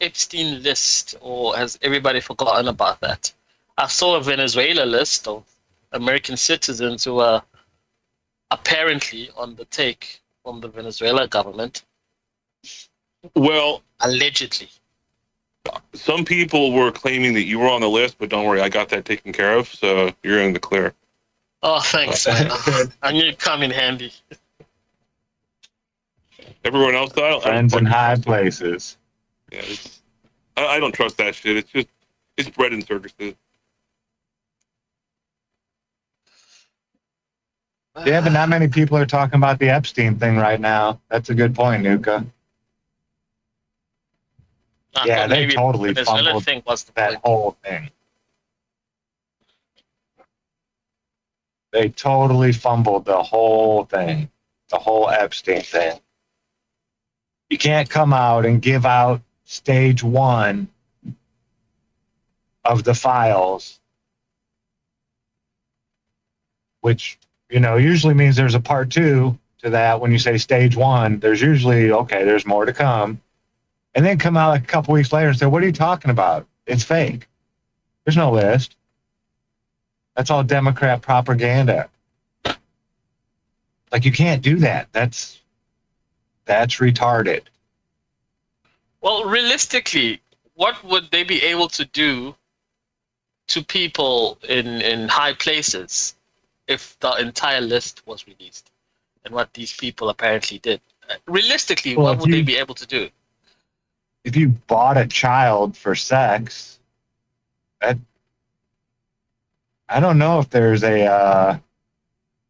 Epstein list, or has everybody forgotten about that? I saw a Venezuela list of American citizens who are apparently on the take from the Venezuela government. Well, allegedly. Some people were claiming that you were on the list, but don't worry, I got that taken care of, so you're in the clear. Oh, thanks, man. I knew it'd come in handy. Everyone else thought friends in high places. Yeah, I don't trust that shit. It's bread and circuses. Yeah, but not many people are talking about the Epstein thing right now. That's a good point, Nuka. Yeah, they totally fumbled that whole thing. They totally fumbled the whole thing, the whole Epstein thing. You can't come out and give out stage 1 of the files, which, usually means there's a part 2 to that. When you say stage 1, there's usually, okay, there's more to come. And then come out a couple weeks later and say, what are you talking about? It's fake. There's no list. That's all Democrat propaganda. Like, you can't do that. That's retarded. Well, realistically, what would they be able to do to people in high places if the entire list was released? And what these people apparently did. Realistically, what would they be able to do? If you bought a child for sex, I don't know if there's it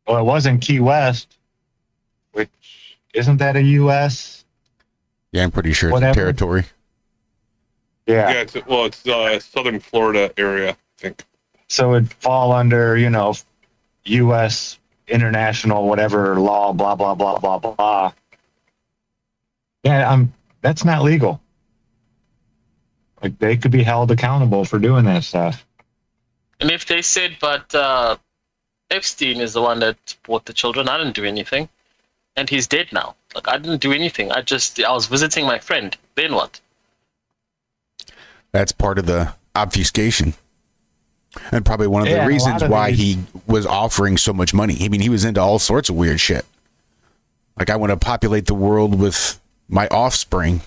was in Key West, which isn't that a U.S.? Yeah, I'm pretty sure it's a territory. Yeah. Yeah, it's southern Florida area, I think. So it'd fall under, U.S. international whatever law, blah, blah, blah, blah, blah. Yeah, that's not legal. Like, they could be held accountable for doing that stuff. And if they said, but Epstein is the one that bought the children, I didn't do anything, and he's dead now. Like, I didn't do anything. I was visiting my friend. Then what? That's part of the obfuscation. And probably one of the reasons why he was offering so much money. I mean, he was into all sorts of weird shit. Like, I want to populate the world with my offspring,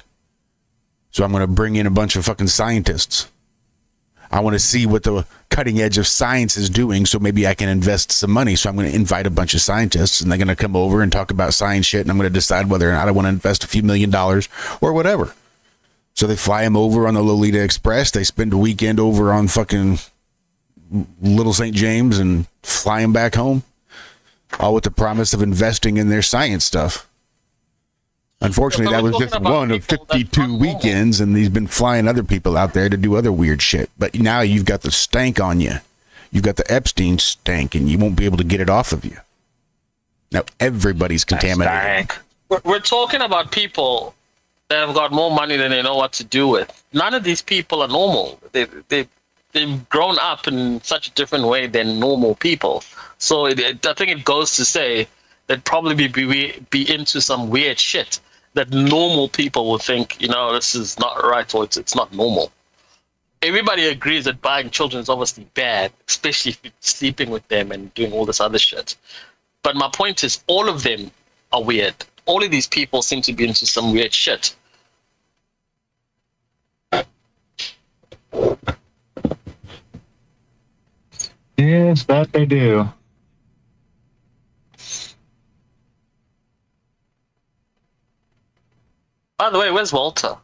so I'm going to bring in a bunch of fucking scientists. I want to see what the cutting edge of science is doing, so maybe I can invest some money. So I'm going to invite a bunch of scientists, and they're going to come over and talk about science shit, and I'm going to decide whether or not I want to invest a few $1 million or whatever. So they fly him over on the Lolita Express. They spend a weekend over on fucking Little St. James and fly him back home, all with the promise of investing in their science stuff. Unfortunately, that was just one of 52 weekends, and he's been flying other people out there to do other weird shit. But now you've got the stank on you. You've got the Epstein stank, and you won't be able to get it off of you. Now everybo's contaminated. We're talking about people that have got more money than they know what to do with. None of these people are normal. They've grown up in such a different way than normal people. So I think it goes to say they'd probably be into some weird shit that normal people would think, this is not right, or it's not normal. Everybody agrees that buying children is obviously bad, especially if you're sleeping with them and doing all this other shit. But my point is, all of them are weird. All of these people seem to be into some weird shit. Yes, that they do. By the way, where's Walter?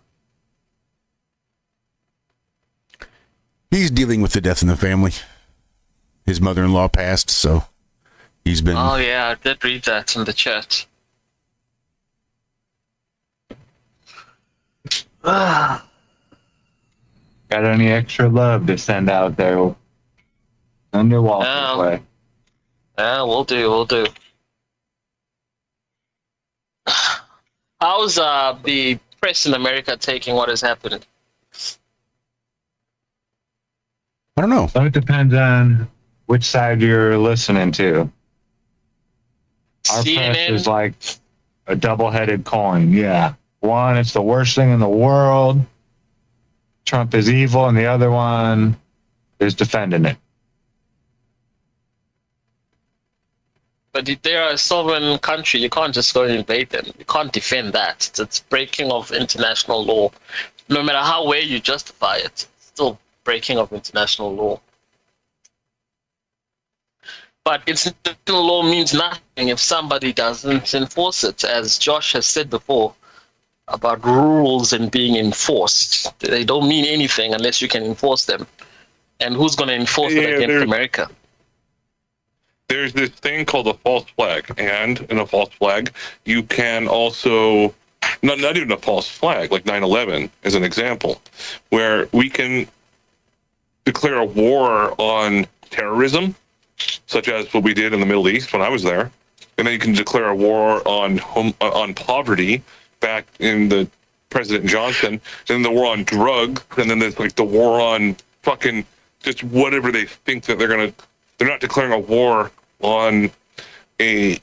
He's dealing with the death in the family. His mother-in-law passed, so he's been... Oh, yeah, I did read that in the chat. Got any extra love to send out there? Under Walter's way. Yeah, we'll do. How's the press in America taking what has happened? I don't know. So it depends on which side you're listening to. Our CNN? press is like a double-headed coin. Yeah. One, it's the worst thing in the world. Trump is evil, and the other one is defending it. But they're a sovereign country. You can't just go and invade them. You can't defend that. It's breaking of international law. No matter how well you justify it, it's still breaking of international law. But international law means nothing if somebody doesn't enforce it. As Josh has said before about rules and being enforced, they don't mean anything unless you can enforce them. And who's going to enforce it against America? There's this thing called a false flag, and in a false flag, you can also, not even a false flag, like 9/11 is an example, where we can declare a war on terrorism, such as what we did in the Middle East when I was there, and then you can declare a war on poverty back in the President Johnson, then the war on drugs, and then there's like the war on fucking just whatever they think that they're not declaring a war on a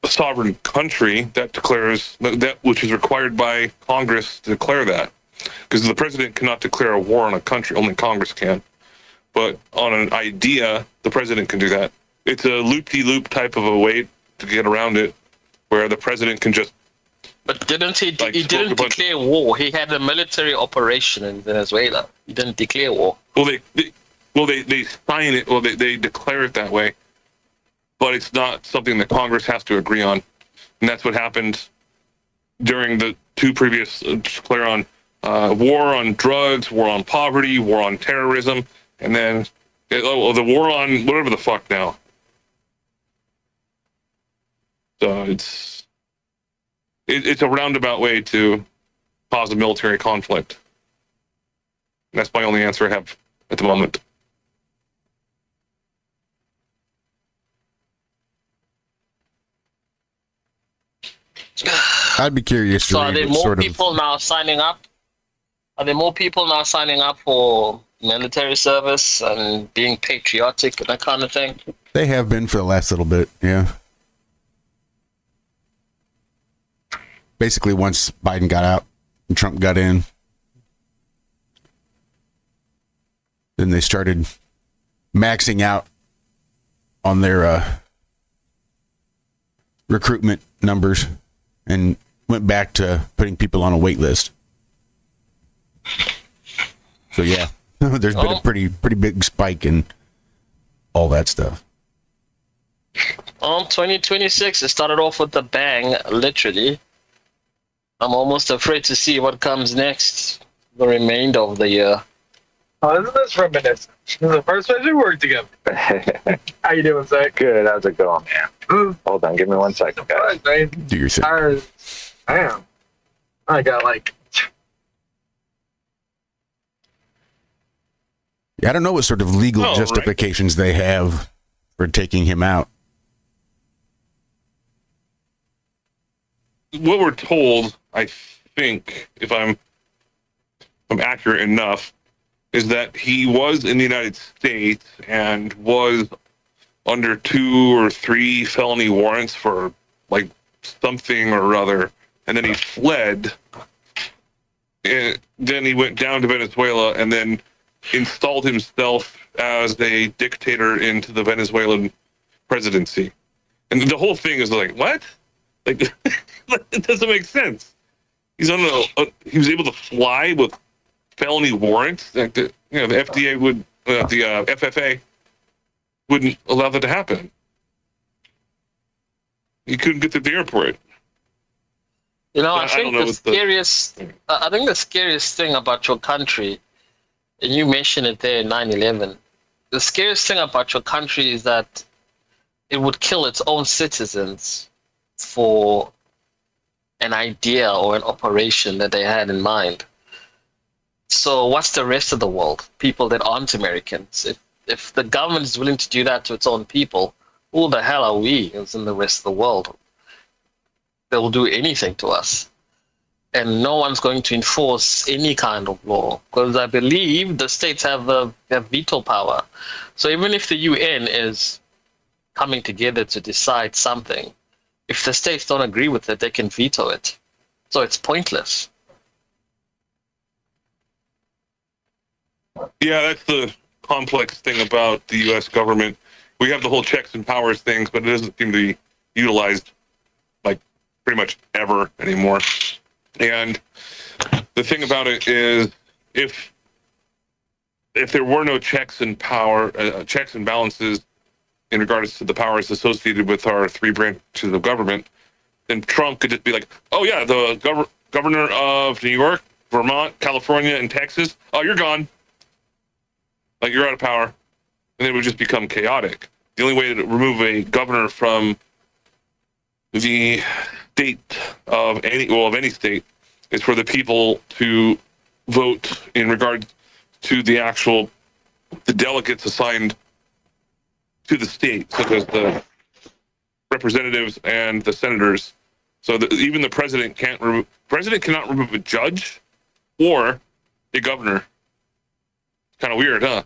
sovereign country that declares that which is required by Congress to declare that. Because the president cannot declare a war on a country, only Congress can. But on an idea, the president can do that. It's a loop-de-loop type of a way to get around it, where the president can just... But didn't he didn't declare war. He had a military operation in Venezuela. He didn't declare war. Well, they sign it. Well, they declare it that way, but it's not something that Congress has to agree on, and that's what happened during the two previous declare on war on drugs, war on poverty, war on terrorism, and then the war on whatever the fuck now. So it's a roundabout way to cause a military conflict. And that's my only answer I have at the moment. I'd be curious to So are read there what more sort of... people now signing up? Are there more people now signing up for military service and being patriotic and that kind of thing? They have been for the last little bit, yeah. Basically, once Biden got out and Trump got in, then they started maxing out on their recruitment numbers and went back to putting people on a wait list. So yeah, there's been a pretty big spike in all that stuff. 2026, it started off with a bang, literally. I'm almost afraid to see what comes next, the remainder of the year. Oh, isn't this reminiscent? This is the first time we worked together. How you doing, Zack? Good. How's it going, man? Hold on. Give me 1 second, guys. Do your thing. Damn. I got like. Yeah, I don't know what sort of legal Oh, justifications they have for taking him out. What we're told, I think, if I'm accurate enough, is that he was in the United States and was under 2 or 3 felony warrants for like something or other, and then he fled. And then he went down to Venezuela and then installed himself as a dictator into the Venezuelan presidency. And the whole thing is like, what? Like, it doesn't make sense. He's on he was able to fly with felony warrants. Like the FDA would, the FFA wouldn't allow that to happen. He couldn't get to the airport. I think the scariest thing about your country, and you mentioned it there in 9/11, the scariest thing about your country is that it would kill its own citizens for an idea or an operation that they had in mind. So what's the rest of the world? People that aren't Americans. If the government is willing to do that to its own people, who the hell are we as in the rest of the world? They'll do anything to us. And no one's going to enforce any kind of law, because I believe the states have veto power. So even if the UN is coming together to decide something, if the states don't agree with it, they can veto it. So it's pointless. Yeah, that's the complex thing about the U.S. government. We have the whole checks and powers things, but it doesn't seem to be utilized like pretty much ever anymore. And the thing about it is, if there were no checks and balances in regards to the powers associated with our 3 branches of government, then Trump could just be like, oh yeah, the governor of New York, Vermont, California, and Texas, oh, you're gone. Like, you're out of power. And it would just become chaotic. The only way to remove a governor from the state of any state is for the people to vote in regard to the delegates assigned to the state, such as the representatives and the senators. So that even the president cannot remove a judge or a governor. Kind of weird, huh?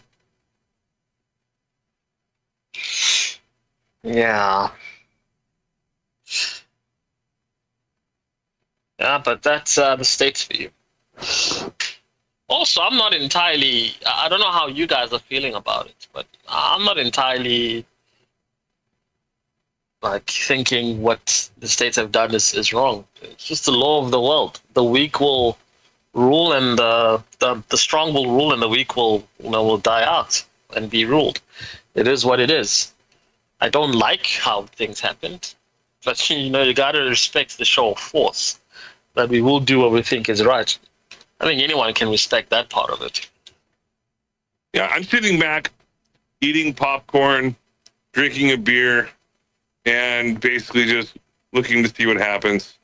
Yeah. Yeah, but that's the state's view. Also, I'm not entirely, I don't know how you guys are feeling about it, but I'm not entirely like thinking what the states have done is wrong. It's just the law of the world. The weak will rule, and the strong will rule, and the weak will die out and be ruled. It is what it is. I don't like how things happened, but you gotta respect the show of force. That we will do what we think is right. I think anyone can respect that part of it. Yeah, I'm sitting back, eating popcorn, drinking a beer, and basically just looking to see what happens,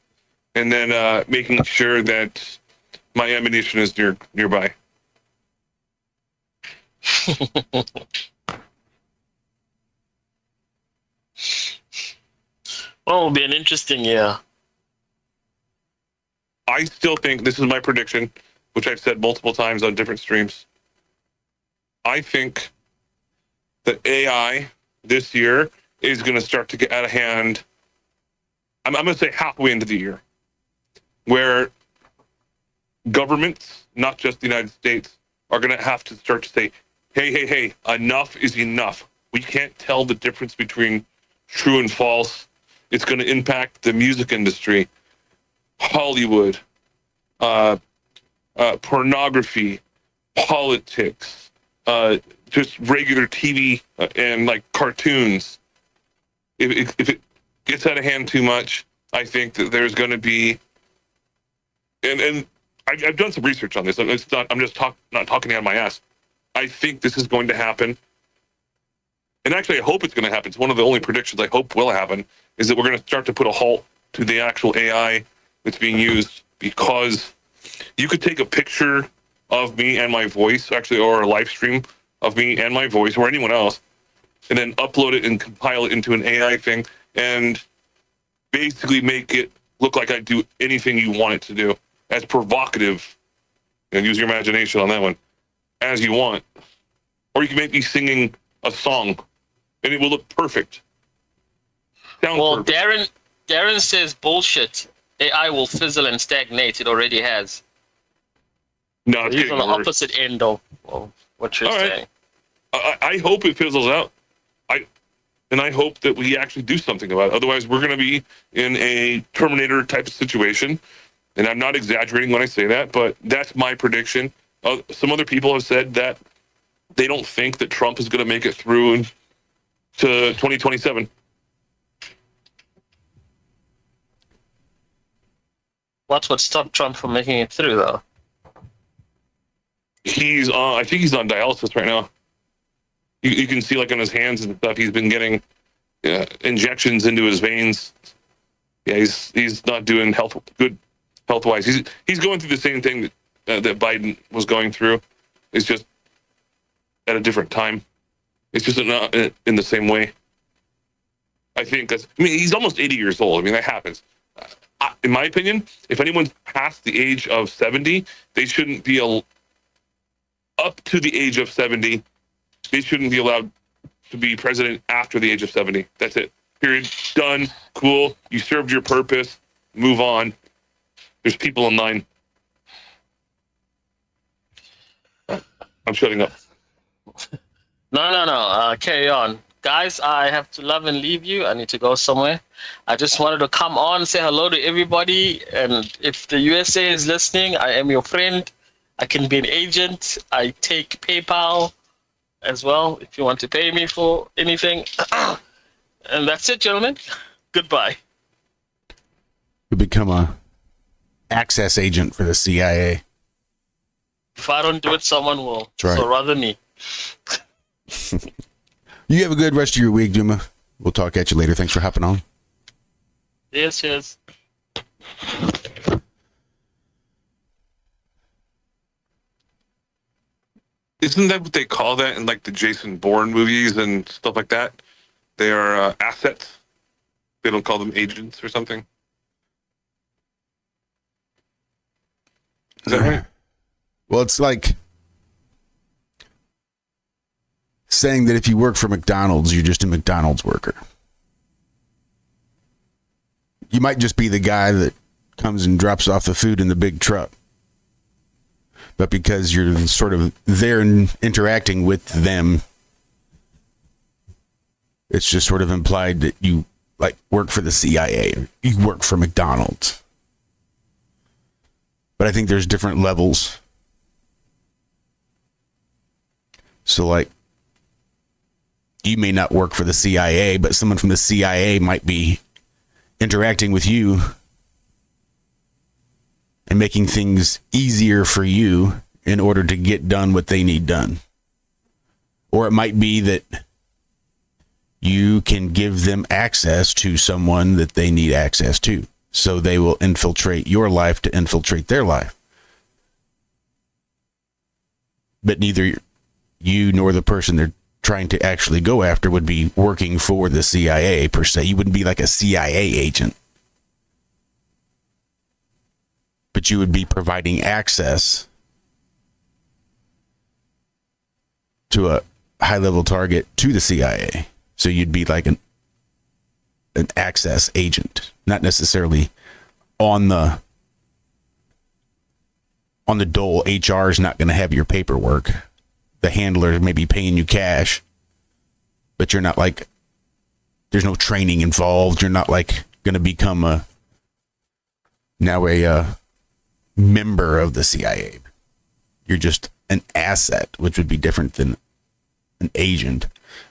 and then making sure that my ammunition is nearby. Well, it'll be an interesting year. I still think, this is my prediction, which I've said multiple times on different streams. I think that AI this year is going to start to get out of hand. I'm going to say halfway into the year, where governments, not just the United States, are going to have to start to say, hey, enough is enough. We can't tell the difference between true and false. It's going to impact the music industry, Hollywood, pornography, politics, just regular TV and like cartoons. If it gets out of hand too much, I think that there's going to be, and I've done some research on this. I'm just not talking out of my ass. I think this is going to happen. And actually, I hope it's going to happen. It's one of the only predictions I hope will happen, is that we're going to start to put a halt to the actual AI that's being used because you could take a picture of me and my voice, actually, or a live stream of me and my voice, or anyone else, and then upload it and compile it into an AI thing, and basically make it look like I do anything you want it to do, as provocative, and use your imagination on that one, as you want. Or you can make me singing a song, and it will look perfect. Well, Darren says bullshit. AI will fizzle and stagnate. It already has. No, it's He's getting on the worse. opposite end of what you're saying. I hope it fizzles out. I hope that we actually do something about it. Otherwise, we're going to be in a Terminator type of situation. And I'm not exaggerating when I say that, but that's my prediction. Some other people have said that they don't think that Trump is going to make it through to 2027. What would stop Trump from making it through, though? I think he's on dialysis right now. You can see, like, on his hands and stuff, he's been getting injections into his veins. Yeah, he's not doing good health-wise. He's going through the same thing that Biden was going through. It's just at a different time. It's just not in the same way. I think he's almost 80 years old. I mean, that happens. In my opinion, if anyone's past the age of 70, they shouldn't be up to the age of 70. They shouldn't be allowed to be president after the age of 70. That's it. Period. Done. Cool. You served your purpose. Move on. There's people in line. I'm shutting up. No. Carry on. Guys, I have to love and leave you. I need to go somewhere. I just wanted to come on, say hello to everybody. And if the USA is listening, I am your friend. I can be an agent. I take PayPal as well if you want to pay me for anything. And that's it, gentlemen. Goodbye. You become a access agent for the CIA. If I don't do it, someone will. That's right. So rather me. You have a good rest of your week, Juma. We'll talk at you later. Thanks for hopping on. Yes. Isn't that what they call that in, like, the Jason Bourne movies and stuff like that? They are assets. They don't call them agents or something. Is that right? Well, it's like saying that if you work for McDonald's, you're just a McDonald's worker. You might just be the guy that comes and drops off the food in the big truck. But because you're sort of there and interacting with them, it's just sort of implied that you, like, work for the CIA or you work for McDonald's. But I think there's different levels. So, like, you may not work for the CIA, but someone from the CIA might be interacting with you and making things easier for you in order to get done what they need done. Or it might be that you can give them access to someone that they need access to. So they will infiltrate your life to infiltrate their life. But neither you nor the person they're trying to actually go after would be working for the CIA per se. You wouldn't be like a CIA agent. But you would be providing access to a high-level target to the CIA. So you'd be like an access agent, not necessarily on the dole. HR is not going to have your paperwork. The handler may be paying you cash, but you're not like, there's no training involved. You're not like going to become a member of the CIA. You're just an asset, which would be different than an agent.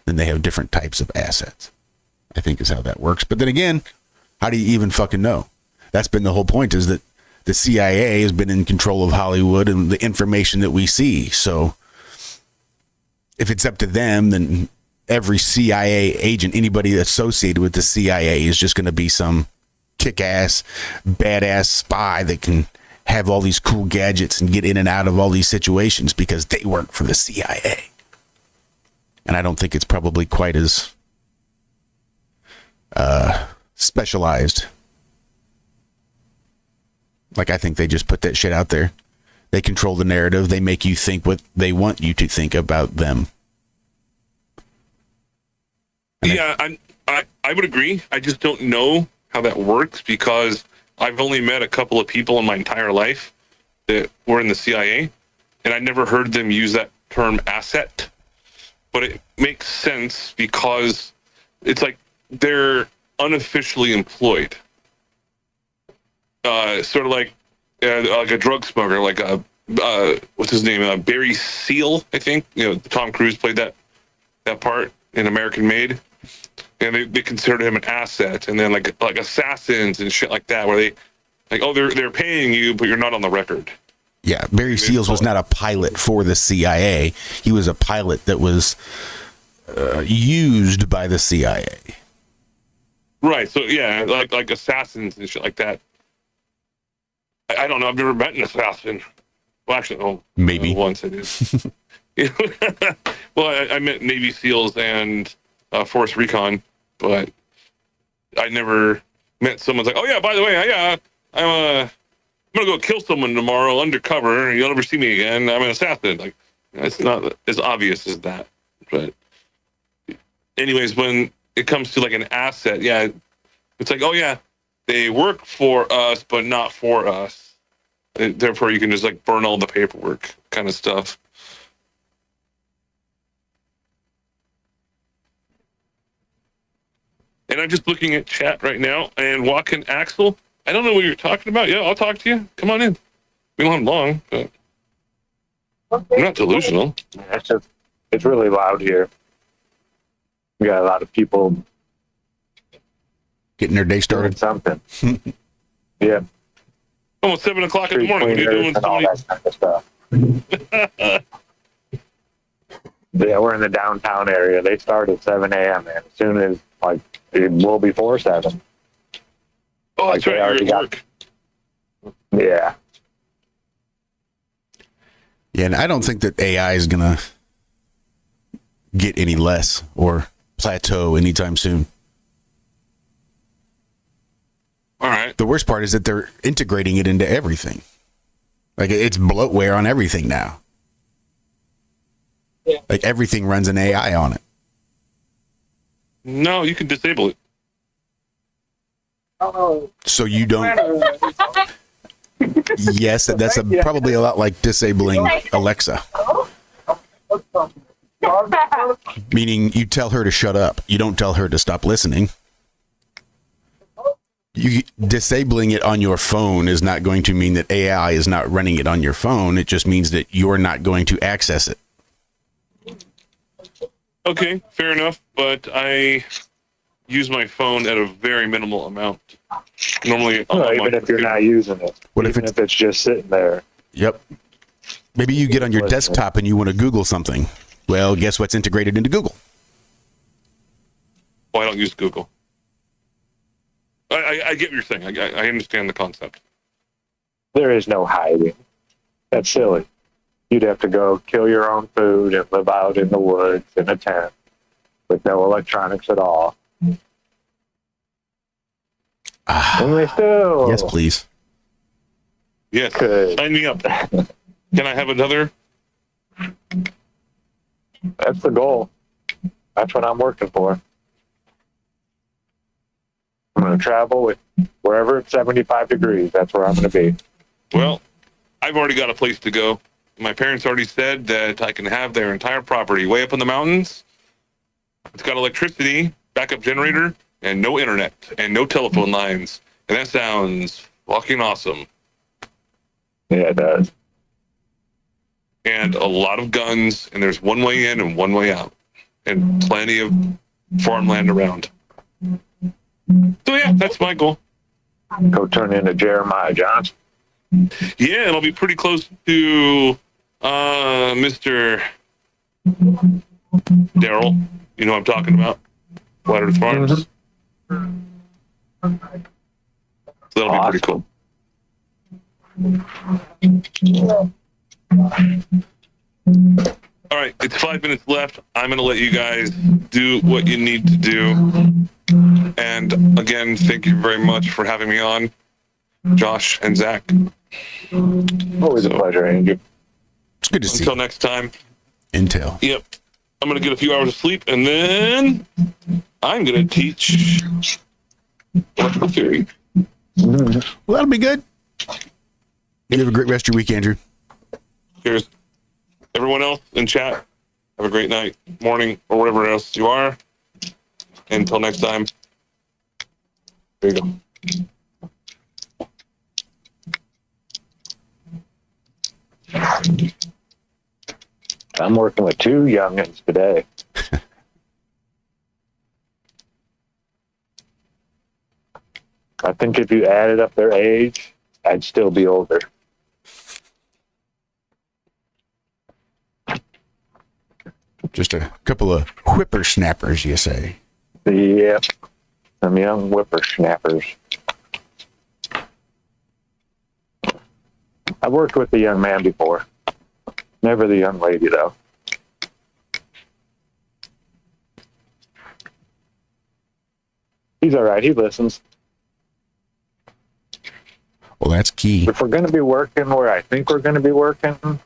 Then they have different types of assets, I think is how that works. But then again, how do you even fucking know? That's been the whole point, is that the CIA has been in control of Hollywood and the information that we see. So if it's up to them, then every CIA agent, anybody associated with the CIA, is just going to be some kick-ass, badass spy that can have all these cool gadgets and get in and out of all these situations because they work for the CIA. And I don't think it's probably quite as specialized. Like, I think they just put that shit out there. They control the narrative. They make you think what they want you to think about them. And yeah, I would agree. I just don't know how that works because I've only met a couple of people in my entire life that were in the CIA, and I never heard them use that term asset. But it makes sense because it's like they're unofficially employed. Sort of like a drug smuggler, like what's his name? Barry Seal, I think. You know, Tom Cruise played that part in American Made, and they considered him an asset. And then like assassins and shit like that, where they like, oh, they're paying you, but you're not on the record. Yeah, Barry Seals was not a pilot for the CIA. He was a pilot that was used by the CIA. Right. So yeah, like assassins and shit like that. I don't know. I've never met an assassin. Well, actually, maybe once I did. Well, I met Navy SEALs and Force Recon, but I never met someone's like, oh yeah, by the way, I'm gonna go kill someone tomorrow undercover. You'll never see me again. I'm an assassin. Like, it's not as obvious as that. But anyways, when it comes to like an asset, yeah, it's like, oh yeah, they work for us, but not for us. And therefore, you can just like burn all the paperwork, kind of stuff. And I'm just looking at chat right now, and Walking Axel, I don't know what you're talking about. Yeah, I'll talk to you. Come on in. We don't have long, but I'm not delusional. Yeah, it's really loud here. We got a lot of people getting their day started. Something. Yeah. Almost 7 o'clock in the morning. What are you doing? And all that kind of stuff. Yeah, we're in the downtown area. They start at 7 a.m. and as soon as like it will be 7. Oh, that's right. You're at work. Yeah. Yeah, and I don't think that AI is gonna get any less or plateau anytime soon. All right. The worst part is that they're integrating it into everything. Like, it's bloatware on everything now. Yeah. Like, everything runs an AI on it. No, you can disable it. Oh. So you don't. Yes, that's probably a lot like disabling Alexa. Meaning you tell her to shut up. You don't tell her to stop listening. You disabling it on your phone is not going to mean that AI is not running it on your phone. It just means that you're not going to access it. Okay, fair enough. But I use my phone at a very minimal amount. Normally, even if you're not using it. What even if it's just sitting there? Yep. Maybe you get on your desktop and you want to Google something. Well, guess what's integrated into Google? Oh, I don't use Google. I get what you're saying. I understand the concept. There is no hiding. That's silly. You'd have to go kill your own food and live out in the woods in a tent with no electronics at all. And they still... Yes, please. Yes, sign me up. Can I have another? That's the goal. That's what I'm working for. I'm going to travel with wherever it's 75 degrees. That's where I'm going to be. Well, I've already got a place to go. My parents already said that I can have their entire property way up in the mountains. It's got electricity, backup generator, and no internet, and no telephone lines. And that sounds fucking awesome. Yeah, it does. And a lot of guns, and there's one way in and one way out. And plenty of farmland around. So yeah, that's my goal. Go turn into Jeremiah Johnson. Yeah, it'll be pretty close to Mr. Daryl. You know what I'm talking about? Flat Earth Farms. So that'll be pretty cool. All right, it's 5 minutes left. I'm going to let you guys do what you need to do. And again, thank you very much for having me on, Josh and Zach. Always a pleasure, Andrew. It's good to see you. Until next time. Intel. Yep. I'm going to get a few hours of sleep, and then I'm going to teach electrical theory. Well, that'll be good. You have a great rest of your week, Andrew. Cheers. Everyone else in chat, have a great night, morning, or whatever else you are. Until next time, there you go. I'm working with 2 youngins today. I think if you added up their age, I'd still be older. Just a couple of whippersnappers, you say? Yep. Some young whippersnappers. I've worked with the young man before. Never the young lady, though. He's all right. He listens. Well, that's key. If we're going to be working where I think we're going to be working,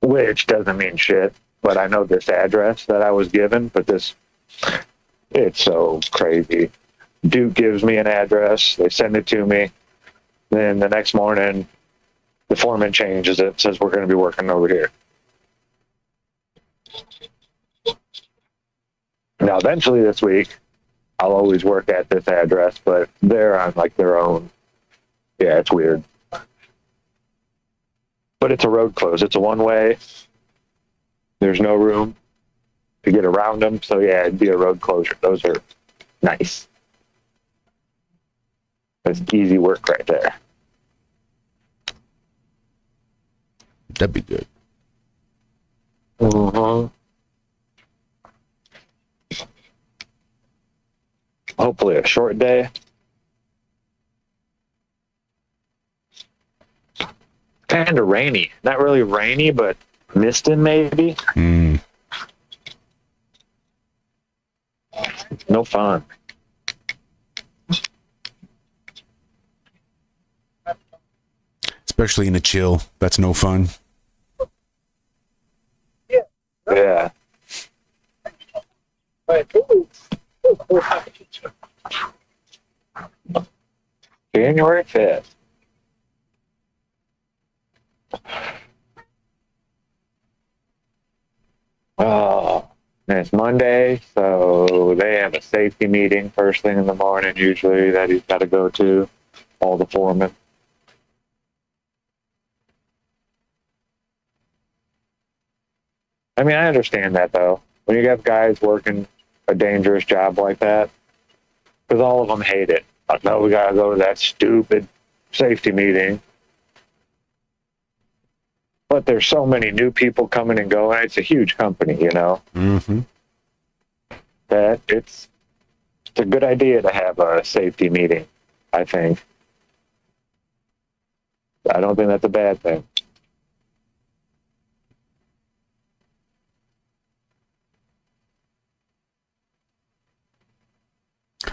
which doesn't mean shit, but I know this address that I was given, but it's so crazy. Duke gives me an address. They send it to me. Then the next morning, the foreman changes it, says we're going to be working over here. Now, eventually this week, I'll always work at this address, but they're on like their own. Yeah, it's weird. But it's a road close. It's a one-way. There's no room to get around them. So, yeah, it'd be a road closure. Those are nice. That's easy work right there. That'd be good. Hopefully a short day. Kind of rainy. Not really rainy, but misting maybe. No fun. Especially in a chill. That's no fun. Yeah. January 5th. Oh, and it's Monday, so they have a safety meeting first thing in the morning usually that he's got to go to, all the foremen. I mean, I understand that, though. When you have guys working a dangerous job like that, because all of them hate it. Like, no, we got to go to that stupid safety meeting. But there's so many new people coming and going. It's a huge company, you know. Mm-hmm. That it's a good idea to have a safety meeting, I think. I don't think that's a bad thing.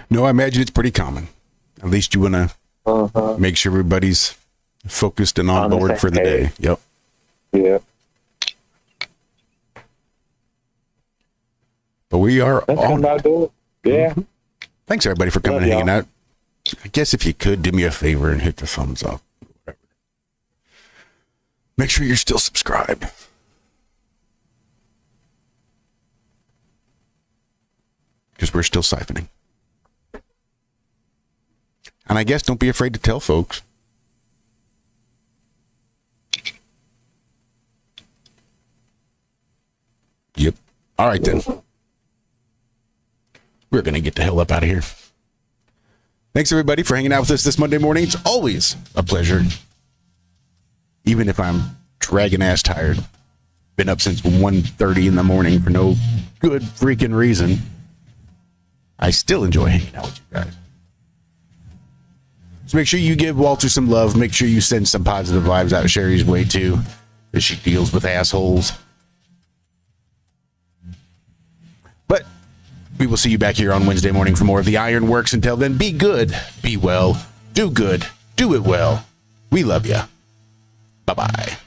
No, I imagine it's pretty common. At least you want to make sure everybody's focused and on board for the day. Yep. Yeah. But we are on. Yeah. Mm-hmm. Thanks, everybody, for coming and hanging out. I guess if you could, do me a favor and hit the thumbs up. Make sure you're still subscribed. Because we're still siphoning. And I guess don't be afraid to tell folks. Yep. All right, then. We're going to get the hell up out of here. Thanks, everybody, for hanging out with us this Monday morning. It's always a pleasure. Even if I'm dragging ass tired. Been up since 1:30 in the morning for no good freaking reason. I still enjoy hanging out with you guys. So make sure you give Walter some love. Make sure you send some positive vibes out Sherry's way, too, as she deals with assholes. But we will see you back here on Wednesday morning for more of the Ironworks. Until then, be good, be well, do good, do it well. We love you. Bye-bye.